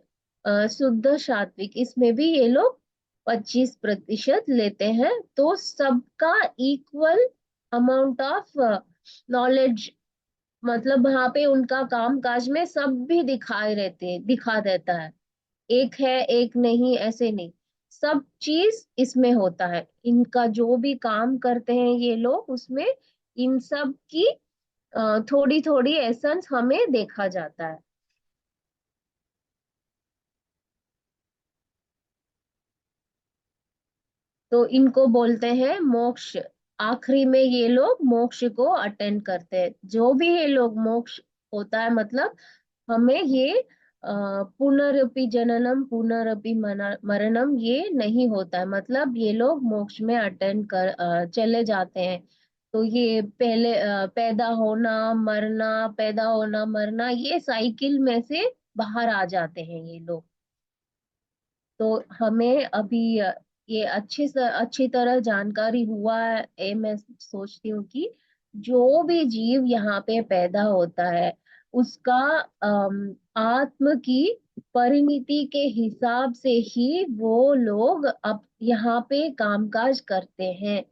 शुद्ध सात्विक, इसमें भी ये लोग 25% लेते हैं। तो सबका इक्वल अमाउंट ऑफ नॉलेज, मतलब वहां पे उनका काम काज में सब भी दिखा देता है। एक है एक नहीं ऐसे नहीं, सब चीज इसमें होता है। इनका जो भी काम करते हैं ये लोग उसमें इन सब की थोड़ी थोड़ी एसेंस हमें देखा जाता है। तो इनको बोलते हैं मोक्ष। आखिरी में ये लोग मोक्ष को अटेंड करते हैं। जो भी ये लोग मोक्ष होता है, मतलब हमें ये पुनरपि जननम पुनरपि मरणम ये नहीं होता है। मतलब ये लोग मोक्ष में अटेंड कर चले जाते हैं। तो ये पहले पैदा होना मरना, पैदा होना मरना, ये साइकिल में से बाहर आ जाते हैं ये लोग। तो हमें अभी ये अच्छी तरह जानकारी हुआ है। मैं सोचती हूँ कि जो भी जीव यहाँ पे पैदा होता है उसका आत्म की परिणति के हिसाब से ही वो लोग अब यहाँ पे कामकाज करते हैं।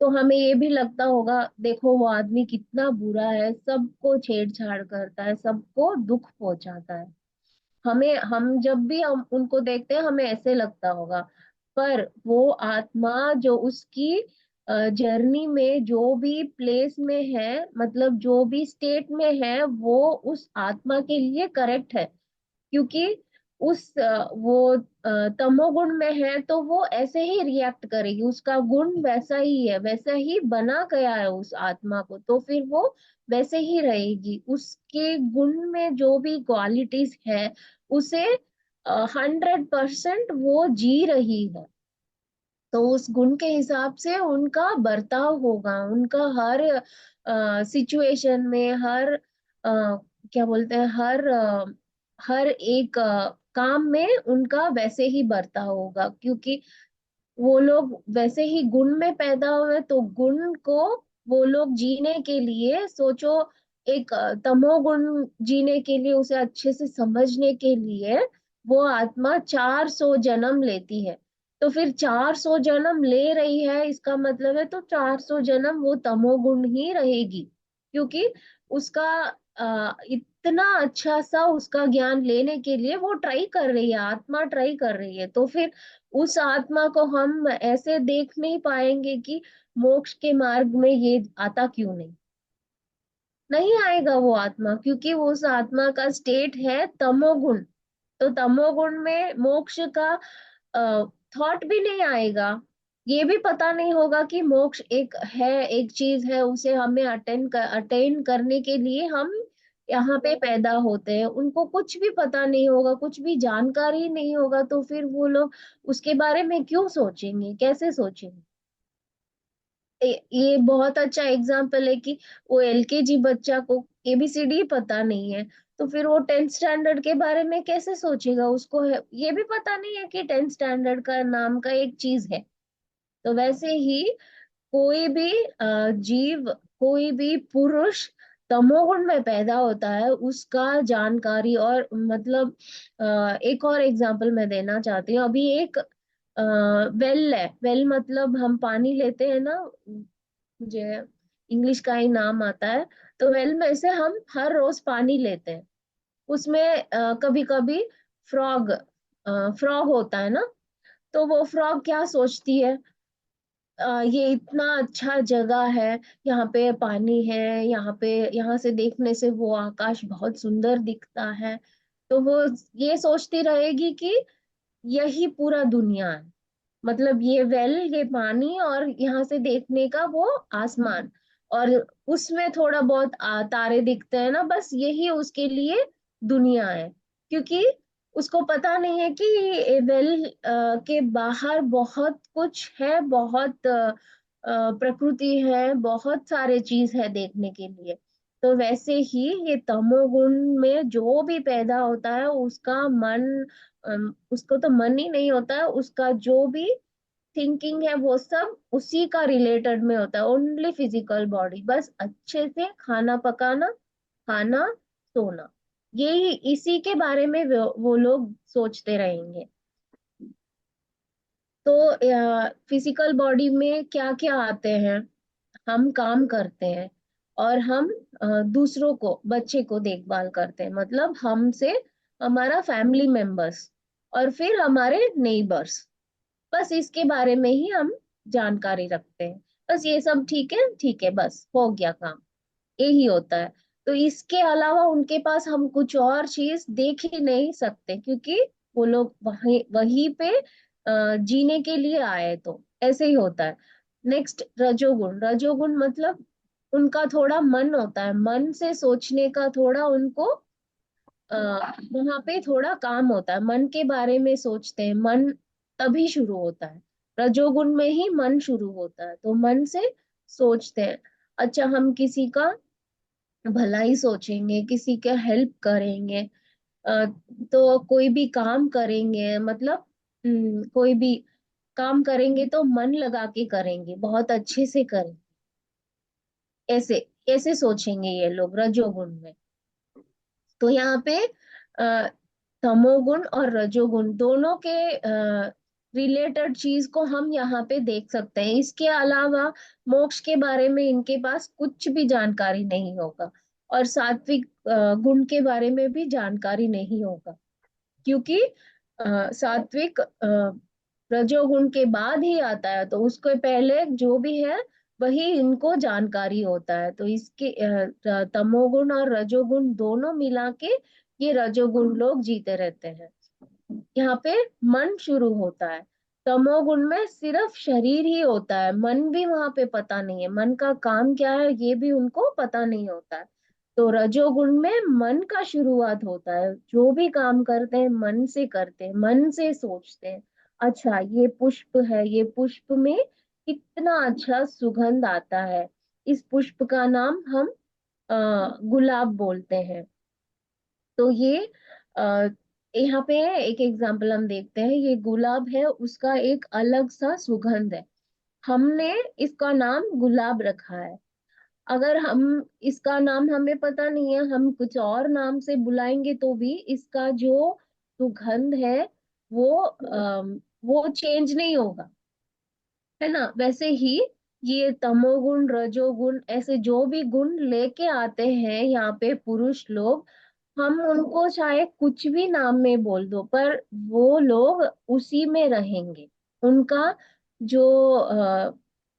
तो हमें ये भी लगता होगा, देखो वो आदमी कितना बुरा है, सबको छेड़छाड़ करता है, सबको दुख पहुंचाता है। हम जब भी हम उनको देखते हैं हमें ऐसे लगता होगा। पर वो आत्मा जो उसकी जर्नी में जो भी प्लेस में है, मतलब जो भी स्टेट में है, वो उस आत्मा के लिए करेक्ट है। क्योंकि वो तमोगुण में है तो वो ऐसे ही रिएक्ट करेगी, उसका गुण वैसा ही है, वैसा ही बना गया है उस आत्मा को, तो फिर वो वैसे ही रहेगी। उसके गुण में जो भी क्वालिटीज है उसे 100% वो जी रही है। तो उस गुण के हिसाब से उनका बर्ताव होगा, उनका हर सिचुएशन में, हर क्या बोलते हैं, हर हर एक काम में उनका वैसे ही बरता होगा, क्योंकि वो लोग वैसे ही गुण में पैदा हुए। तो गुण को वो लोग जीने के लिए सोचो, एक तमोगुण जीने के लिए, उसे अच्छे से समझने के लिए वो आत्मा 400 जन्म लेती है। तो फिर 400 जन्म ले रही है, इसका मतलब है तो 400 जन्म वो तमोगुण ही रहेगी, क्योंकि उसका इतना अच्छा सा उसका ज्ञान लेने के लिए वो ट्राई कर रही है, आत्मा ट्राई कर रही है। तो फिर उस आत्मा को हम ऐसे देख नहीं पाएंगे कि मोक्ष के मार्ग में ये आता क्यों नहीं, नहीं आएगा वो आत्मा, क्योंकि वो उस आत्मा का स्टेट है तमोगुण। तो तमोगुण में मोक्ष का थॉट भी नहीं आएगा। ये भी पता नहीं होगा कि मोक्ष एक है, एक चीज है, उसे हमें अटेन करने के लिए हम यहाँ पे पैदा होते हैं। उनको कुछ भी पता नहीं होगा, कुछ भी जानकारी नहीं होगा, तो फिर वो लोग उसके बारे में क्यों सोचेंगे, कैसे सोचेंगे। ये बहुत अच्छा एग्जाम्पल है कि वो एलकेजी बच्चा को एबीसीडी पता नहीं है, तो फिर वो 10th स्टैंडर्ड के बारे में कैसे सोचेगा। उसको ये भी पता नहीं है कि 10th स्टैंडर्ड का नाम का एक चीज है। तो वैसे ही कोई भी जीव, कोई भी पुरुष तमोगुण में पैदा होता है, उसका जानकारी और मतलब एक और एग्जांपल मैं देना चाहती हूँ। अभी एक वेल है, वेल मतलब हम पानी लेते हैं ना, मुझे इंग्लिश का ही नाम आता है। तो वेल में से हम हर रोज पानी लेते हैं, उसमें कभी कभी फ्रॉग फ्रॉग होता है ना। तो वो फ्रॉग क्या सोचती है, ये इतना अच्छा जगह है, यहाँ पे पानी है, यहाँ पे, यहाँ से देखने से वो आकाश बहुत सुंदर दिखता है। तो वो ये सोचती रहेगी कि यही पूरा दुनिया है, मतलब ये वेल, ये पानी, और यहाँ से देखने का वो आसमान, और उसमें थोड़ा बहुत तारे दिखते हैं ना, बस यही उसके लिए दुनिया है। क्योंकि उसको पता नहीं है कि वेल के बाहर बहुत कुछ है, बहुत प्रकृति है, बहुत सारे चीज है देखने के लिए। तो वैसे ही ये तमोगुण में जो भी पैदा होता है, उसका मन, उसको तो मन ही नहीं होता है, उसका जो भी थिंकिंग है वो सब उसी का रिलेटेड में होता है, ओनली फिजिकल बॉडी, बस अच्छे से खाना पकाना, खाना, सोना, यही इसी के बारे में वो लोग सोचते रहेंगे। तो फिजिकल बॉडी में क्या क्या आते हैं, हम काम करते हैं, और हम दूसरों को, बच्चे को देखभाल करते हैं, मतलब हमसे हमारा फैमिली मेंबर्स, और फिर हमारे नेबर्स, बस इसके बारे में ही हम जानकारी रखते हैं। बस ये सब ठीक है, ठीक है, बस हो गया काम, यही होता है। तो इसके अलावा उनके पास हम कुछ और चीज देख ही नहीं सकते, क्योंकि वो लोग वहीं वहीं पे जीने के लिए आए, तो ऐसे ही होता है। नेक्स्ट, रजोगुण। रजोगुण मतलब उनका थोड़ा मन होता है, मन से सोचने का थोड़ा उनको वहां पे थोड़ा काम होता है, मन के बारे में सोचते हैं, मन तभी शुरू होता है, रजोगुण में ही मन शुरू होता है। तो मन से सोचते हैं, अच्छा हम किसी का भलाई सोचेंगे, किसी का हेल्प करेंगे, अ, तो कोई भी काम करेंगे, मतलब कोई भी काम करेंगे तो मन लगा के करेंगे, बहुत अच्छे से करेंगे, ऐसे ऐसे सोचेंगे ये लोग रजोगुण में। तो यहाँ पे तमोगुण और रजोगुण दोनों के रिलेटेड चीज को हम यहाँ पे देख सकते हैं। इसके अलावा मोक्ष के बारे में इनके पास कुछ भी जानकारी नहीं होगा, और सात्विक गुण के बारे में भी जानकारी नहीं होगा, क्योंकि सात्विक रजोगुण के बाद ही आता है, तो उसके पहले जो भी है वही इनको जानकारी होता है। तो इसके तमोगुण और रजोगुण दोनों मिला के ये रजोगुण लोग जीते रहते हैं। यहाँ पे मन शुरू होता है, तमोगुण में सिर्फ शरीर ही होता है, मन भी वहां पे पता नहीं है, मन का काम क्या है ये भी उनको पता नहीं होता है। तो रजोगुण में मन का शुरुआत होता है, जो भी काम करते हैं मन से करते हैं, मन से सोचते हैं। अच्छा ये पुष्प है, ये पुष्प में कितना अच्छा सुगंध आता है, इस पुष्प का नाम हम गुलाब बोलते हैं। तो ये अ, यहाँ पे एक एग्जाम्पल हम देखते हैं, ये गुलाब है, उसका एक अलग सा सुगंध है। हमने इसका नाम गुलाब रखा है। अगर हम इसका नाम हमें पता नहीं है, हम कुछ और नाम से बुलाएंगे तो भी इसका जो सुगंध है वो चेंज नहीं होगा, है ना। वैसे ही ये तमोगुण रजोगुण ऐसे जो भी गुण लेके आते हैं यहाँ पे पुरुष लोग, हम उनको चाहे कुछ भी नाम में बोल दो पर वो लोग उसी में रहेंगे। उनका जो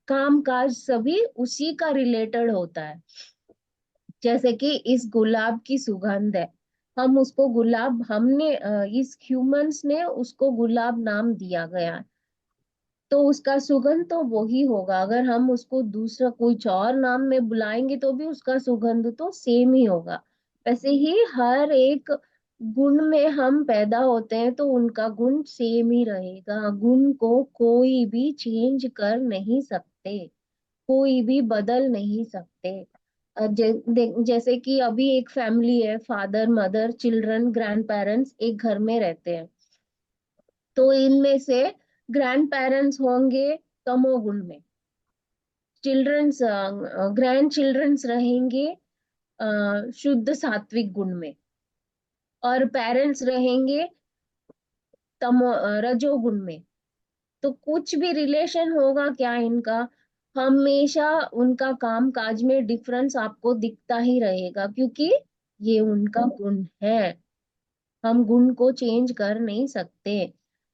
काम काज सभी उसी का रिलेटेड होता है। जैसे कि इस गुलाब की सुगंध है, हम उसको गुलाब, हमने इस ह्यूमंस ने उसको गुलाब नाम दिया गया है, तो उसका सुगंध तो वो ही होगा। अगर हम उसको दूसरा कुछ और नाम में बुलाएंगे तो भी उसका सुगंध तो सेम ही होगा। वैसे ही हर एक गुण में हम पैदा होते हैं तो उनका गुण सेम ही रहेगा। गुण को कोई भी चेंज कर नहीं सकते, कोई भी बदल नहीं सकते। जैसे कि अभी एक फैमिली है, father mother children grand parents एक घर में रहते हैं, तो इनमें से ग्रैंड पेरेंट्स होंगे तमोगुण में, चिल्ड्रंस ग्रैंड चिल्ड्रंस रहेंगे शुद्ध सात्विक गुण में, और पेरेंट्स रहेंगे रजोगुण में। तो कुछ भी रिलेशन होगा क्या इनका, हमेशा उनका काम काज में डिफरेंस आपको दिखता ही रहेगा, क्योंकि ये उनका गुण है। हम गुण को चेंज कर नहीं सकते।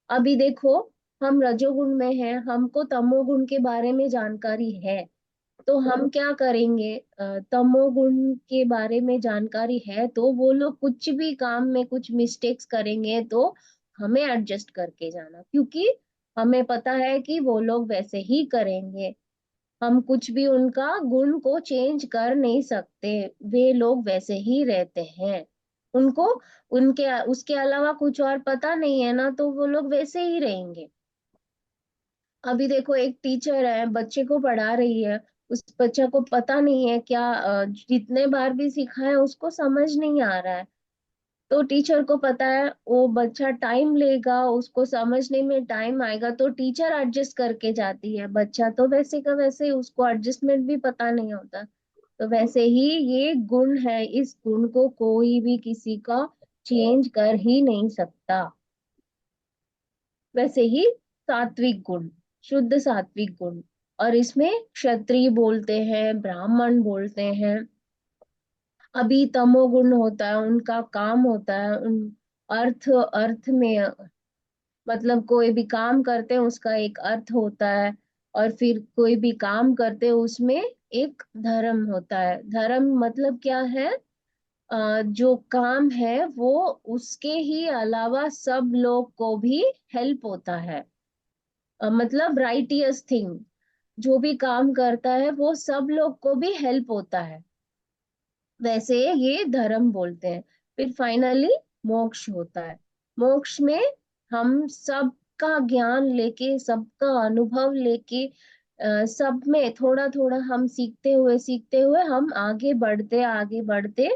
अभी देखो, हम रजोगुण में हैं, हमको तमोगुण के बारे में जानकारी है, तो हम क्या करेंगे, तमोगुण के बारे में जानकारी है तो वो लोग कुछ भी काम में कुछ मिस्टेक्स करेंगे तो हमें एडजस्ट करके जाना, क्योंकि हमें पता है कि वो लोग वैसे ही करेंगे। हम कुछ भी उनका गुण को चेंज कर नहीं सकते, वे लोग वैसे ही रहते हैं। उनको उनके उसके अलावा कुछ और पता नहीं है ना, तो वो लोग वैसे ही रहेंगे। अभी देखो, एक टीचर है, बच्चे को पढ़ा रही है, उस बच्चा को पता नहीं है क्या, जितने बार भी सिखाया उसको समझ नहीं आ रहा है, तो टीचर को पता है वो बच्चा टाइम लेगा, उसको समझने में टाइम आएगा, तो टीचर एडजस्ट करके जाती है। बच्चा तो वैसे का वैसे, उसको एडजस्टमेंट भी पता नहीं होता। तो वैसे ही ये गुण है, इस गुण को कोई भी किसी का चेंज कर ही नहीं सकता। वैसे ही सात्विक गुण, शुद्ध सात्विक गुण, और इसमें क्षत्रिय बोलते हैं, ब्राह्मण बोलते हैं। अभी तमोगुण होता है, उनका काम होता है उन अर्थ अर्थ में, मतलब कोई भी काम करते हैं उसका एक अर्थ होता है, और फिर कोई भी काम करते हैं उसमें एक धर्म होता है। धर्म मतलब क्या है, जो काम है वो उसके ही अलावा सब लोग को भी हेल्प होता है, मतलब राइटियस थिंग, जो भी काम करता है वो सब लोग को भी हेल्प होता है, वैसे ये धर्म बोलते हैं। फिर फाइनली मोक्ष होता है। मोक्ष में हम सबका ज्ञान लेके, सबका अनुभव लेके, सब में थोड़ा थोड़ा हम सीखते हुए हम आगे बढ़ते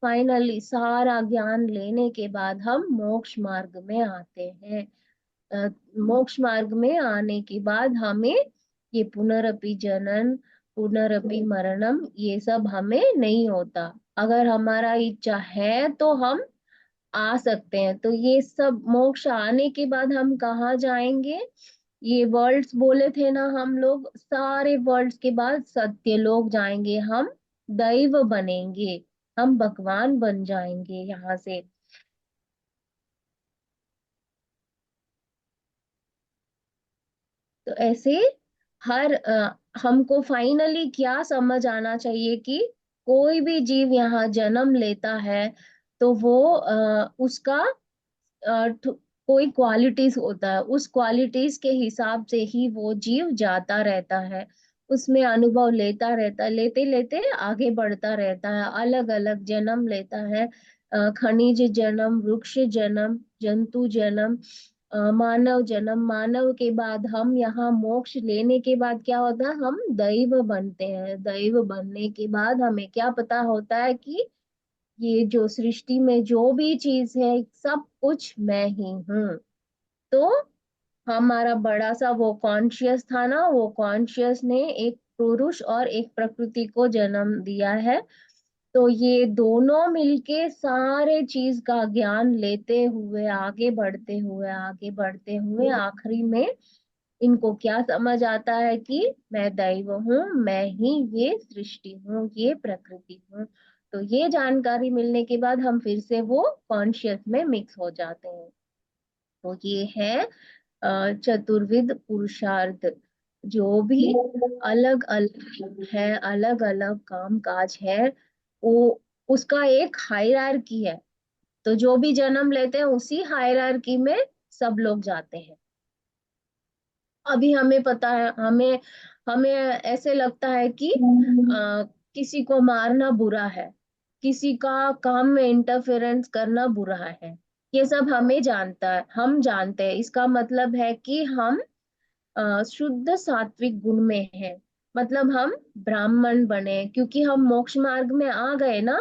फाइनली सारा ज्ञान लेने के बाद हम मोक्ष मार्ग में आते हैं। अ, मोक्ष मार्ग में आने के बाद हमें ये पुनरपि जनन पुनरपि मरणम ये सब हमें नहीं होता। अगर हमारा इच्छा है तो हम आ सकते हैं। तो ये सब मोक्ष आने के बाद हम कहाँ जाएंगे, ये वर्ल्ड्स बोले थे ना हम लोग, सारे वर्ल्ड्स के बाद सत्य लोग जाएंगे हम, दैव बनेंगे, हम भगवान बन जाएंगे यहाँ से। तो ऐसे हर हमको फाइनली क्या समझ आना चाहिए कि कोई भी जीव यहाँ जन्म लेता है तो वो उसका कोई क्वालिटीज होता है, उस क्वालिटीज के हिसाब से ही वो जीव जाता रहता है, उसमें अनुभव लेता रहता है, लेते लेते आगे बढ़ता रहता है, अलग अलग जन्म लेता है। खनिज जन्म, वृक्ष जन्म, जंतु जन्म, मानव जन्म, मानव के बाद हम यहाँ मोक्ष लेने के बाद क्या होता है, हम दैव बनते हैं। दैव बनने के बाद हमें क्या पता होता है कि ये जो सृष्टि में जो भी चीज है सब कुछ मैं ही हूँ। तो हमारा बड़ा सा वो कॉन्शियस था ना, वो कॉन्शियस ने एक पुरुष और एक प्रकृति को जन्म दिया है। तो ये दोनों मिलके सारे चीज का ज्ञान लेते हुए आगे बढ़ते हुए आगे बढ़ते हुए आखिरी में इनको क्या समझ आता है कि मैं दैव हूँ, मैं ही ये सृष्टि हूँ, ये प्रकृति हूँ। तो ये जानकारी मिलने के बाद हम फिर से वो कॉन्शियस में मिक्स हो जाते हैं। तो ये है चतुर्विध पुरुषार्थ। जो भी अलग अलग है, अलग अलग काम काज है, वो उसका एक हायरार्की है। तो जो भी जन्म लेते हैं उसी हायरार्की में सब लोग जाते हैं। अभी हमें पता है, हमें हमें ऐसे लगता है कि किसी को मारना बुरा है, किसी का काम में इंटरफेरेंस करना बुरा है। ये सब हमें जानता है, हम जानते हैं। इसका मतलब है कि हम शुद्ध सात्विक गुण में है। मतलब हम ब्राह्मण बने क्योंकि हम मोक्ष मार्ग में आ गए ना,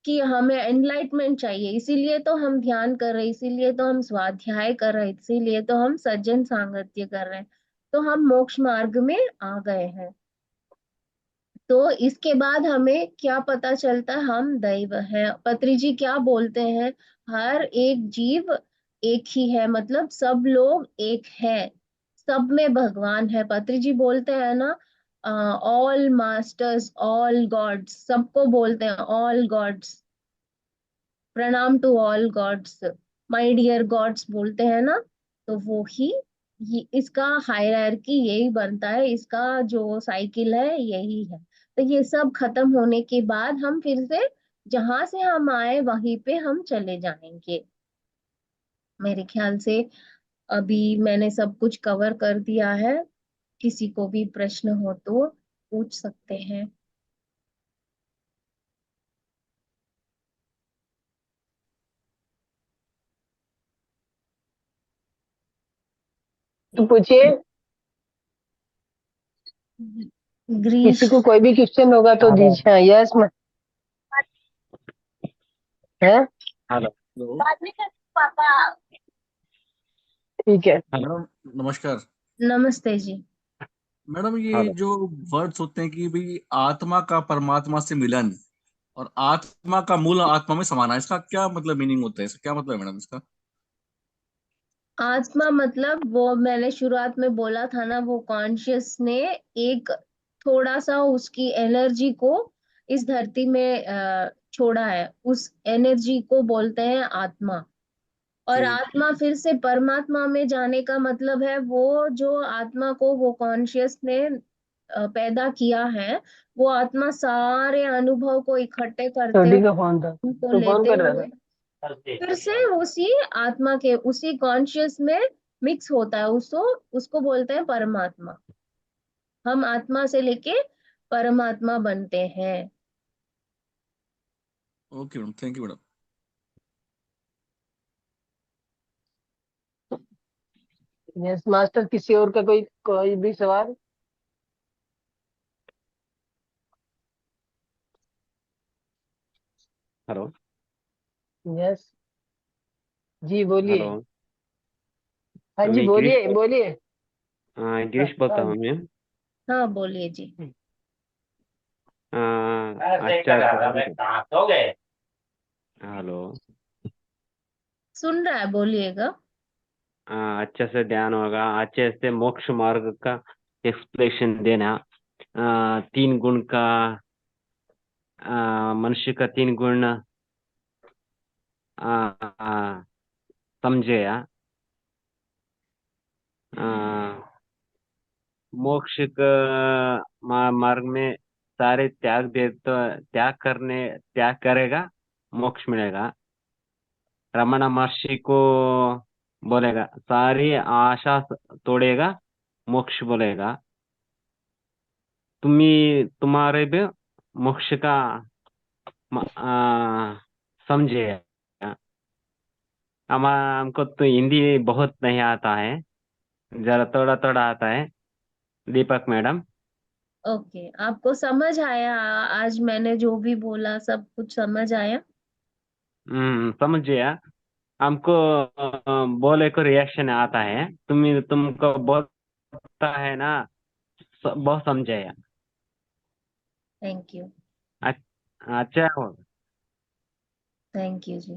कि हमें एनलाइटमेंट चाहिए, इसीलिए तो हम ध्यान कर रहे हैं, इसीलिए तो हम स्वाध्याय कर रहे हैं, इसीलिए तो हम सज्जन सांगत्य कर रहे हैं। तो हम मोक्ष मार्ग में आ गए हैं। तो इसके बाद हमें क्या पता चलता है, हम दैव हैं। पत्री जी क्या बोलते हैं, हर एक जीव एक ही है, मतलब सब लोग एक है, सब में भगवान है। पत्री जी बोलते हैं ना, ऑल मास्टर्स ऑल गॉड्स, सबको बोलते हैं ऑल गॉड्स, प्रणाम to all gods, my dear gods बोलते हैं ना। तो वो ही इसका हायरार्की यही बनता है, इसका जो साइकिल है यही है। तो ये सब खत्म होने के बाद हम फिर से जहां से हम आए वहीं पे हम चले जाएंगे, मेरे ख्याल से। अभी मैंने सब कुछ कवर कर दिया है। किसी को भी प्रश्न हो तो पूछ सकते हैं। तो पूछिए। ग्रीश। किसी को कोई भी क्वेश्चन होगा तो हेलो। दीजिए। हाँ, यस है। हेलो। हेलो। ठीक है। हेलो। नमस्कार। नमस्ते जी। मैडम, ये हेलो। जो वर्ड्स होते हैं कि भाई आत्मा का परमात्मा से मिलन और आत्मा का मूल आत्मा में समाना, इसका क्या मतलब मीनिंग होता है, इसका क्या मतलब है मैडम इसका? आत्मा मतलब वो मैंने शुरुआत में बोला था ना, वो कॉन्शियस ने एक थोड़ा सा उसकी एनर्जी को इस धरती में छोड़ा है, उस एनर्जी को बोलते हैं आत्मा। और ठीक। आत्मा फिर से परमात्मा में जाने का मतलब है, वो जो आत्मा को वो कॉन्शियस ने पैदा किया है, वो आत्मा सारे अनुभव को इकट्ठे करते छोटी हुए का फोन था उनको तो फोन लेते कर रहा हुए था। फिर से उसी आत्मा के उसी कॉन्शियस में मिक्स होता है, उसको उसको बोलते हैं परमात्मा। हम आत्मा से लेके परमात्मा बनते हैं। Okay madam, thank you madam. Yes master, किसी और का कोई कोई भी सवाल? हेलो। यस जी बोलिए। हेलो। हाँ जी मैं गिरीश बोलिए बोलिए। हाँ गिरीश बोलता हाँ हूँ मैम। हाँ बोलिए जी। अच्छा हेलो। सुन रहा है, बोलिएगा। अच्छे से ध्यान होगा, अच्छे से मोक्ष मार्ग का एक्सप्लेनेशन देना। तीन गुण का, मनुष्य का तीन गुण समझे। मोक्ष का मार्ग में सारे त्याग दे तो त्याग करेगा, मोक्ष मिलेगा। रमण महर्षि को बोलेगा सारी आशा तोड़ेगा, मोक्ष बोलेगा। तुम्हारे भी मोक्ष का समझे। हमको तो हिंदी बहुत नहीं आता है, जरा थोड़ा थोड़ा आता है। दीपक मैडम। ओके, आपको समझ आया? आज मैंने जो भी बोला सब कुछ समझ आया? समझ गया। हमको बोले को रिएक्शन आता है, तुमको बोलता है ना, बहुत समझाया। Thank you. अच्छा हो। थैंक यू जी।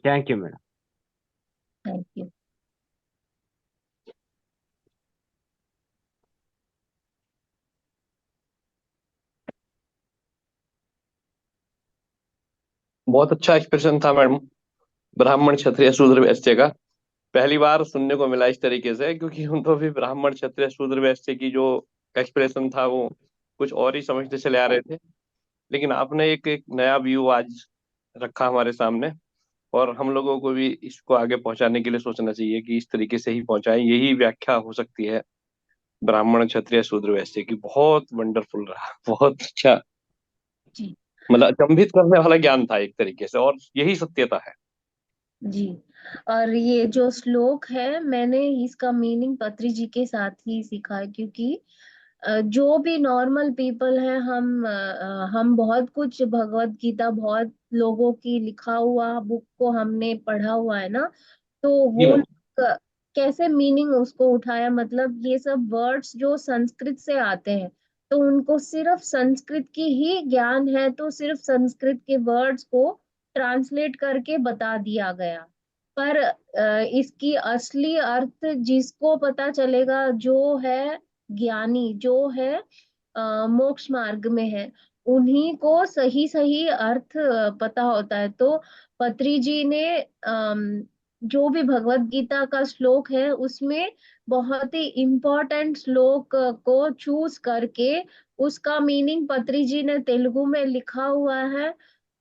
Thank you madam. Thank you. बहुत अच्छा एक्सप्रेशन था मैडम, ब्राह्मण क्षत्रिय शूद्र वैश्य का। पहली बार सुनने को मिला इस तरीके से, क्योंकि हम तो भी ब्राह्मण क्षत्रिय शूद्र वैश्य की जो एक्सप्रेशन था वो कुछ और ही समझते चले आ रहे थे। लेकिन आपने एक नया व्यू आज रखा हमारे सामने, और हम लोगों को भी इसको आगे पहुंचाने के लिए सोचना चाहिए कि इस तरीके से ही पहुंचाएं, यही व्याख्या हो सकती है ब्राह्मण क्षत्रिय शूद्र वैश्य की। बहुत वंडरफुल रहा, बहुत अच्छा, जी। मतलब अचंभित करने वाला ज्ञान था एक तरीके से, और यही सत्यता है। जी। और ये जो श्लोक है मैंने इसका मीनिंग पत्री जी के साथ ही सीखा है, क्योंकि जो भी नॉर्मल पीपल है, हम बहुत कुछ भगवत गीता बहुत लोगों की लिखा हुआ बुक को हमने पढ़ा हुआ है ना, तो जी वो मैम। लोग कैसे मीनिंग उसको उठाया, मतलब ये सब वर्ड्स जो संस्कृत से आते हैं, तो उनको सिर्फ संस्कृत की ही ज्ञान है, तो सिर्फ संस्कृत के वर्ड्स को ट्रांसलेट करके बता दिया गया। पर इसकी असली अर्थ जिसको पता चलेगा, जो है ज्ञानी, जो है मोक्ष मार्ग में है, उन्हीं को सही सही अर्थ पता होता है। तो पत्री जी ने जो भी भगवत गीता का श्लोक है उसमें बहुत ही इम्पोर्टेंट श्लोक को चूज करके उसका मीनिंग पत्री जी ने तेलुगु में लिखा हुआ है।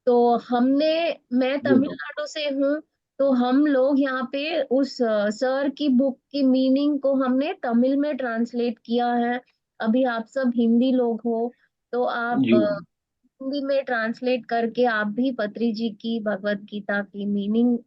तो हमने, मैं जी मैम। तमिलनाडु से हूँ, तो हम लोग यहाँ पे उस सर की बुक की मीनिंग को हमने तमिल में ट्रांसलेट किया है। अभी आप सब हिंदी लोग हो, तो आप जी मैम। हिंदी में ट्रांसलेट करके आप भी पत्री जी की भगवत गीता की मीनिंग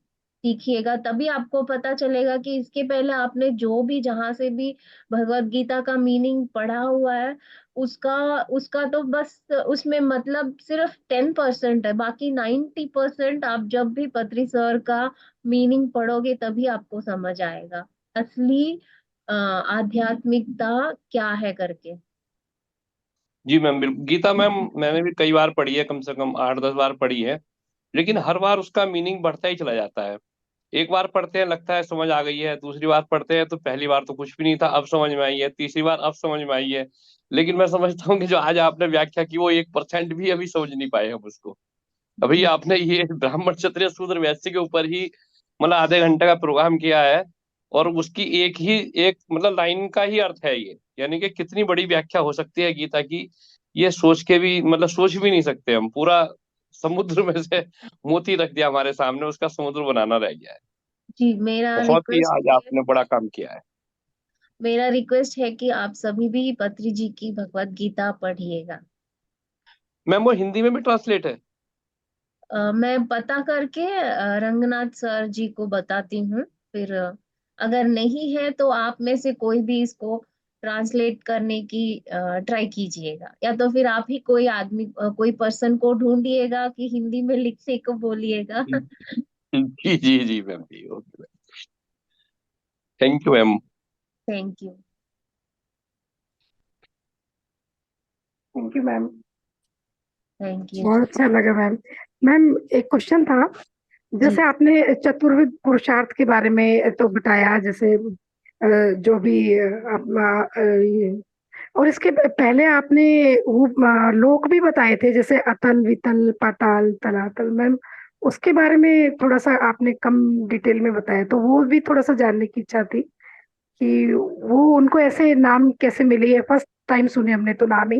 सीखिएगा, तभी आपको पता चलेगा कि इसके पहले आपने जो भी जहां से भी भगवत गीता का मीनिंग पढ़ा हुआ है, उसका उसका तो बस उसमें मतलब सिर्फ 10% है, बाकी 90% आप जब भी पत्री सर का मीनिंग पढ़ोगे तभी आपको समझ आएगा असली आध्यात्मिकता क्या है करके। जी मैम, बिल्कुल। गीता मैम मैंने भी कई बार पढ़ी है, कम से कम 8-10 बार पढ़ी है। लेकिन हर बार उसका मीनिंग बढ़ता ही चला जाता है। एक बार पढ़ते हैं लगता है समझ आ गई है, दूसरी बार पढ़ते हैं तो पहली बार तो कुछ भी नहीं था, अब समझ में आई है, तीसरी बार अब समझ में आई है। लेकिन मैं समझता हूँ कि जो आज आपने व्याख्या की वो 1% भी अभी समझ नहीं पाए हम उसको। अभी जी। आपने ये ब्राह्मण क्षत्रिय शूद्र वैश्य के ऊपर ही मतलब आधे घंटे का प्रोग्राम किया है, और उसकी एक मतलब लाइन का ही अर्थ है ये। यानी कि कितनी बड़ी व्याख्या हो सकती है गीता की, ये सोच के भी मतलब सोच भी नहीं सकते हम। पूरा समुद्र में से मोती रख दिया हमारे सामने, उसका समुद्र बनाना रह गया है। जी, मेरा बहुत ही रिक्वेस्ट आज है, आपने बड़ा काम किया है। मेरा रिक्वेस्ट है कि आप सभी भी पत्री जी की भगवत गीता पढ़िएगा। मैम वो हिंदी में भी ट्रांसलेट है? मैं पता करके रंगनाथ सर जी को बताती हूँ, फिर अगर नहीं है तो आप में से कोई भी इसको ट्रांसलेट करने की ट्राई कीजिएगा, या तो फिर आप ही कोई आदमी कोई पर्सन को ढूंढिएगा कि हिंदी में लिखने को बोलिएगा। जी जी जी मैम, जी okay. Thank you ma'am. Thank you. Thank you ma'am. Thank you बहुत जी। अच्छा लगा मैम। मैम एक क्वेश्चन था, जी। जैसे आपने चतुर्विध पुरुषार्थ के बारे में तो बताया, जैसे जो भी अपना और इसके पहले आपने वो लोक भी बताए थे, जैसे अतल वितल पाताल तलातल मैम, उसके बारे में थोड़ा सा आपने कम डिटेल में बताया, तो वो भी थोड़ा सा जानने की इच्छा थी कि वो उनको ऐसे नाम कैसे मिले। ये फर्स्ट टाइम सुने हमने तो नाम ही।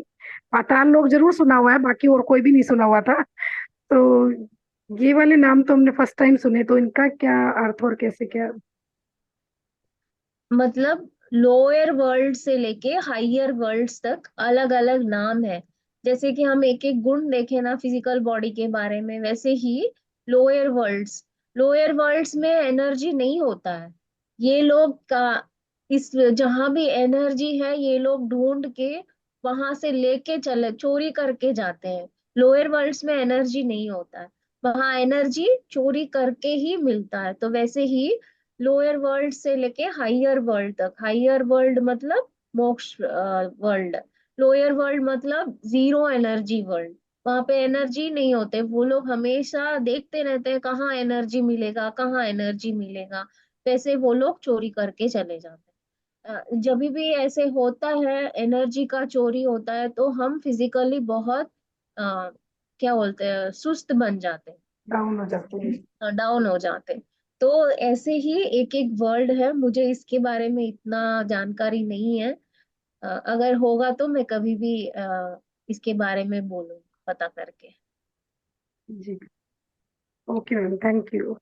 पाताल लोग जरूर सुना हुआ है, बाकी और कोई भी नहीं सुना हुआ था, तो ये वाले नाम तो हमने फर्स्ट टाइम सुने, तो इनका क्या अर्थ और कैसे क्या? मतलब लोअर वर्ल्ड से लेके हायर वर्ल्ड्स तक अलग अलग नाम है। जैसे कि हम एक एक गुण देखें ना फिजिकल बॉडी के बारे में, वैसे ही लोअर वर्ल्ड्स में एनर्जी नहीं होता है। ये लोग का इस जहां भी एनर्जी है ये लोग ढूंढ के वहां से लेके चले, चोरी करके जाते हैं। लोअर वर्ल्ड्स में एनर्जी नहीं होता है, वहां एनर्जी चोरी करके ही मिलता है। तो वैसे ही लोअर वर्ल्ड से लेके हायर वर्ल्ड तक, हायर वर्ल्ड मतलब मोक्ष वर्ल्ड, लोअर वर्ल्ड मतलब जीरो एनर्जी वर्ल्ड, वहां पे एनर्जी नहीं होते। वो लोग हमेशा देखते रहते हैं कहाँ एनर्जी मिलेगा, कहाँ एनर्जी मिलेगा, वैसे वो लोग चोरी करके चले जाते हैं। जब भी ऐसे होता है, एनर्जी का चोरी होता है, तो हम फिजिकली बहुत क्या बोलते हैं, सुस्त बन जाते डाउन हो जाते हैं। हैं, डाउन हो जाते हैं। तो ऐसे ही एक एक वर्ल्ड है, मुझे इसके बारे में इतना जानकारी नहीं है। अगर होगा तो मैं कभी भी इसके बारे में बोलूँ पता करके। जी, ओके मैम, थैंक यू।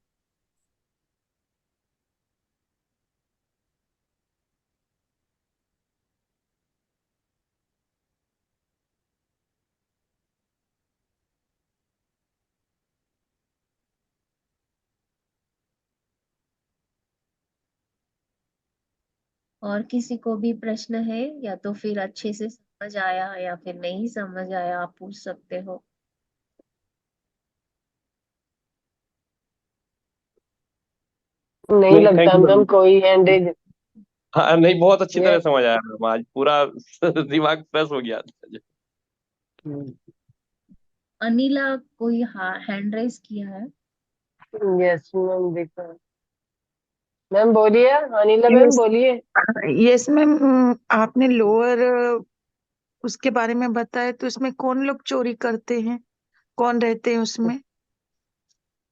और किसी को भी प्रश्न है, या तो फिर अच्छे से समझ आया या फिर नहीं समझ आया, आप पूछ सकते हो। नहीं नहीं, थैंक लगता यू मैम मैम। कोई हैंड रेज। हाँ नहीं, बहुत अच्छी तरह यस। समझ आया मैम, आज पूरा दिमाग फ्रेश हो गया। अनिला कोई हैंड रेस किया है? यस मैम, देखो मैम बोलिए, अनिला मैम यस। बोलिए। यस मैम, आपने लोअर उसके बारे में बताया, तो उसमें कौन लोग चोरी करते हैं, कौन रहते हैं उसमें?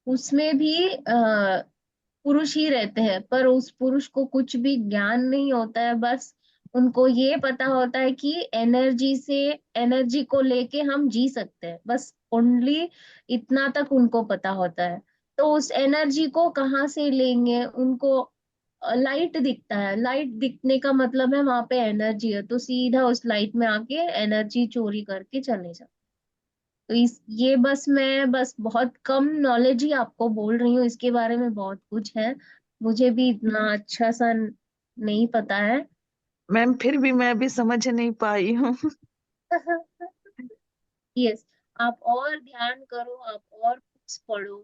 उसमें भी पुरुष ही रहते हैं, पर उस पुरुष को कुछ भी ज्ञान नहीं होता है। बस उनको ये पता होता है कि एनर्जी से, एनर्जी को लेके हम जी सकते हैं, बस ओनली इतना तक उनको पता होता है। तो उस एनर्जी को कहाँ से लेंगे, उनको लाइट दिखता है, लाइट दिखने का मतलब है वहां पे एनर्जी है, तो सीधा उस लाइट में आके एनर्जी चोरी करके चले जाओ। तो इस ये बस बहुत कम नॉलेज ही आपको बोल रही हूँ, इसके बारे में बहुत कुछ है, मुझे भी इतना अच्छा सा नहीं पता है। मैम फिर भी मैं अभी समझ नहीं पाई हूँ। यस, आप और ध्यान करो, आप और बुक्स पढ़ो।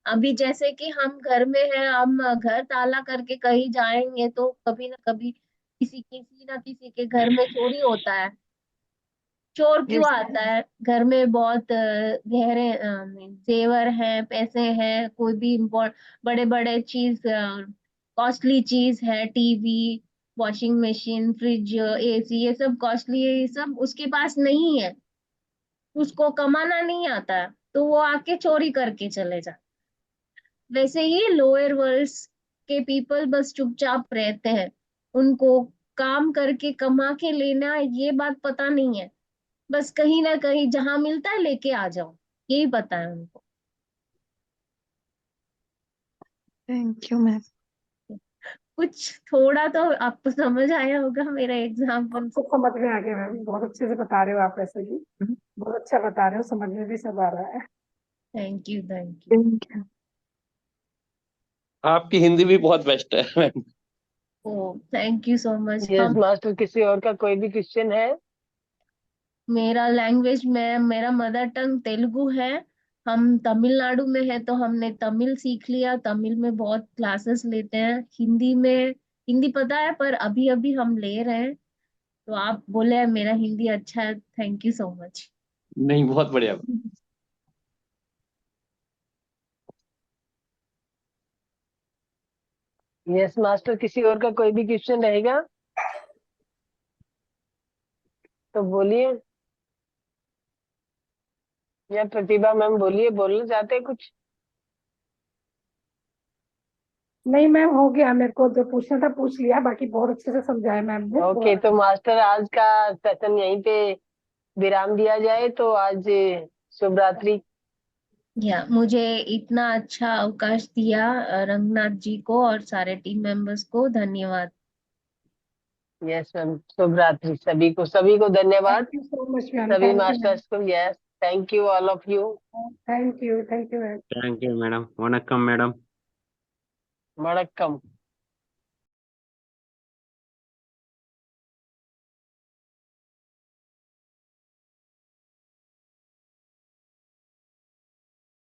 अभी जैसे कि हम घर में हैं, हम घर ताला करके कहीं जाएंगे तो कभी ना कभी किसी ना किसी के घर में चोरी होता है। चोर क्यों यस। आता है? घर में बहुत गहरे जेवर हैं, पैसे हैं, कोई भी बड़े बड़े चीज, कॉस्टली चीज है, TV, washing machine, fridge, AC, ये सब कॉस्टली है, ये सब उसके पास नहीं है, उसको कमाना नहीं आता है, तो वो आके चोरी करके चले जाते। वैसे ही लोअर वर्ल्ड्स के पीपल बस चुपचाप रहते हैं, उनको काम करके कमा के लेना ये बात पता नहीं है, बस कहीं ना कहीं जहां मिलता है लेके आ जाओ, यही पता है उनको। Thank you ma'am. कुछ थोड़ा तो आपको समझ आया होगा मेरा एग्जाम्पल तो से। समझ में आ गया मैम, बहुत अच्छे से बता रहे हो आप, वैसे भी बहुत अच्छा बता रहे हो, समझ में भी सब आ रहा है। Thank you, thank you. Thank you. आपकी हिंदी भी बहुत बेस्ट है ma'am. Oh, thank you so much. Yes हम, मास्टर, किसी और का कोई भी क्वेश्चन है? मेरा लैंग्वेज में, मेरा मदर टंग तेलुगु है, हम तमिलनाडु में है तो हमने तमिल सीख लिया, तमिल में बहुत क्लासेस लेते हैं। हिंदी में, हिंदी पता है पर अभी अभी हम ले रहे हैं। तो आप बोले मेरा हिंदी अच्छा है, थैंक यू सो मच। नहीं, बहुत बढ़िया। यस मास्टर, किसी और का कोई भी क्वेश्चन रहेगा तो बोलिए। या प्रतिभा मैम बोलिए, बोलना चाहते हैं कुछ? नहीं मैम, हो गया, मेरे को जो पूछना था पूछ लिया, बाकी बहुत अच्छे से समझाया मैम ने। ओके, तो मास्टर आज का सेशन यहीं पे विराम दिया जाए, तो आज शुभ रात्रि। या मुझे इतना अच्छा अवकाश दिया रंगनाथ जी को और सारे टीम मेंबर्स को धन्यवाद। यस मैम, शुभ रात्रि सभी को थैंक धन्यवाद। यू सो मच मैम, सभी थैंक यू मैम। मास्टर्स को, yes, thank you all of you. Thank you ma'am. Thank you madam, वनक्कम मैडम। वणक्कम।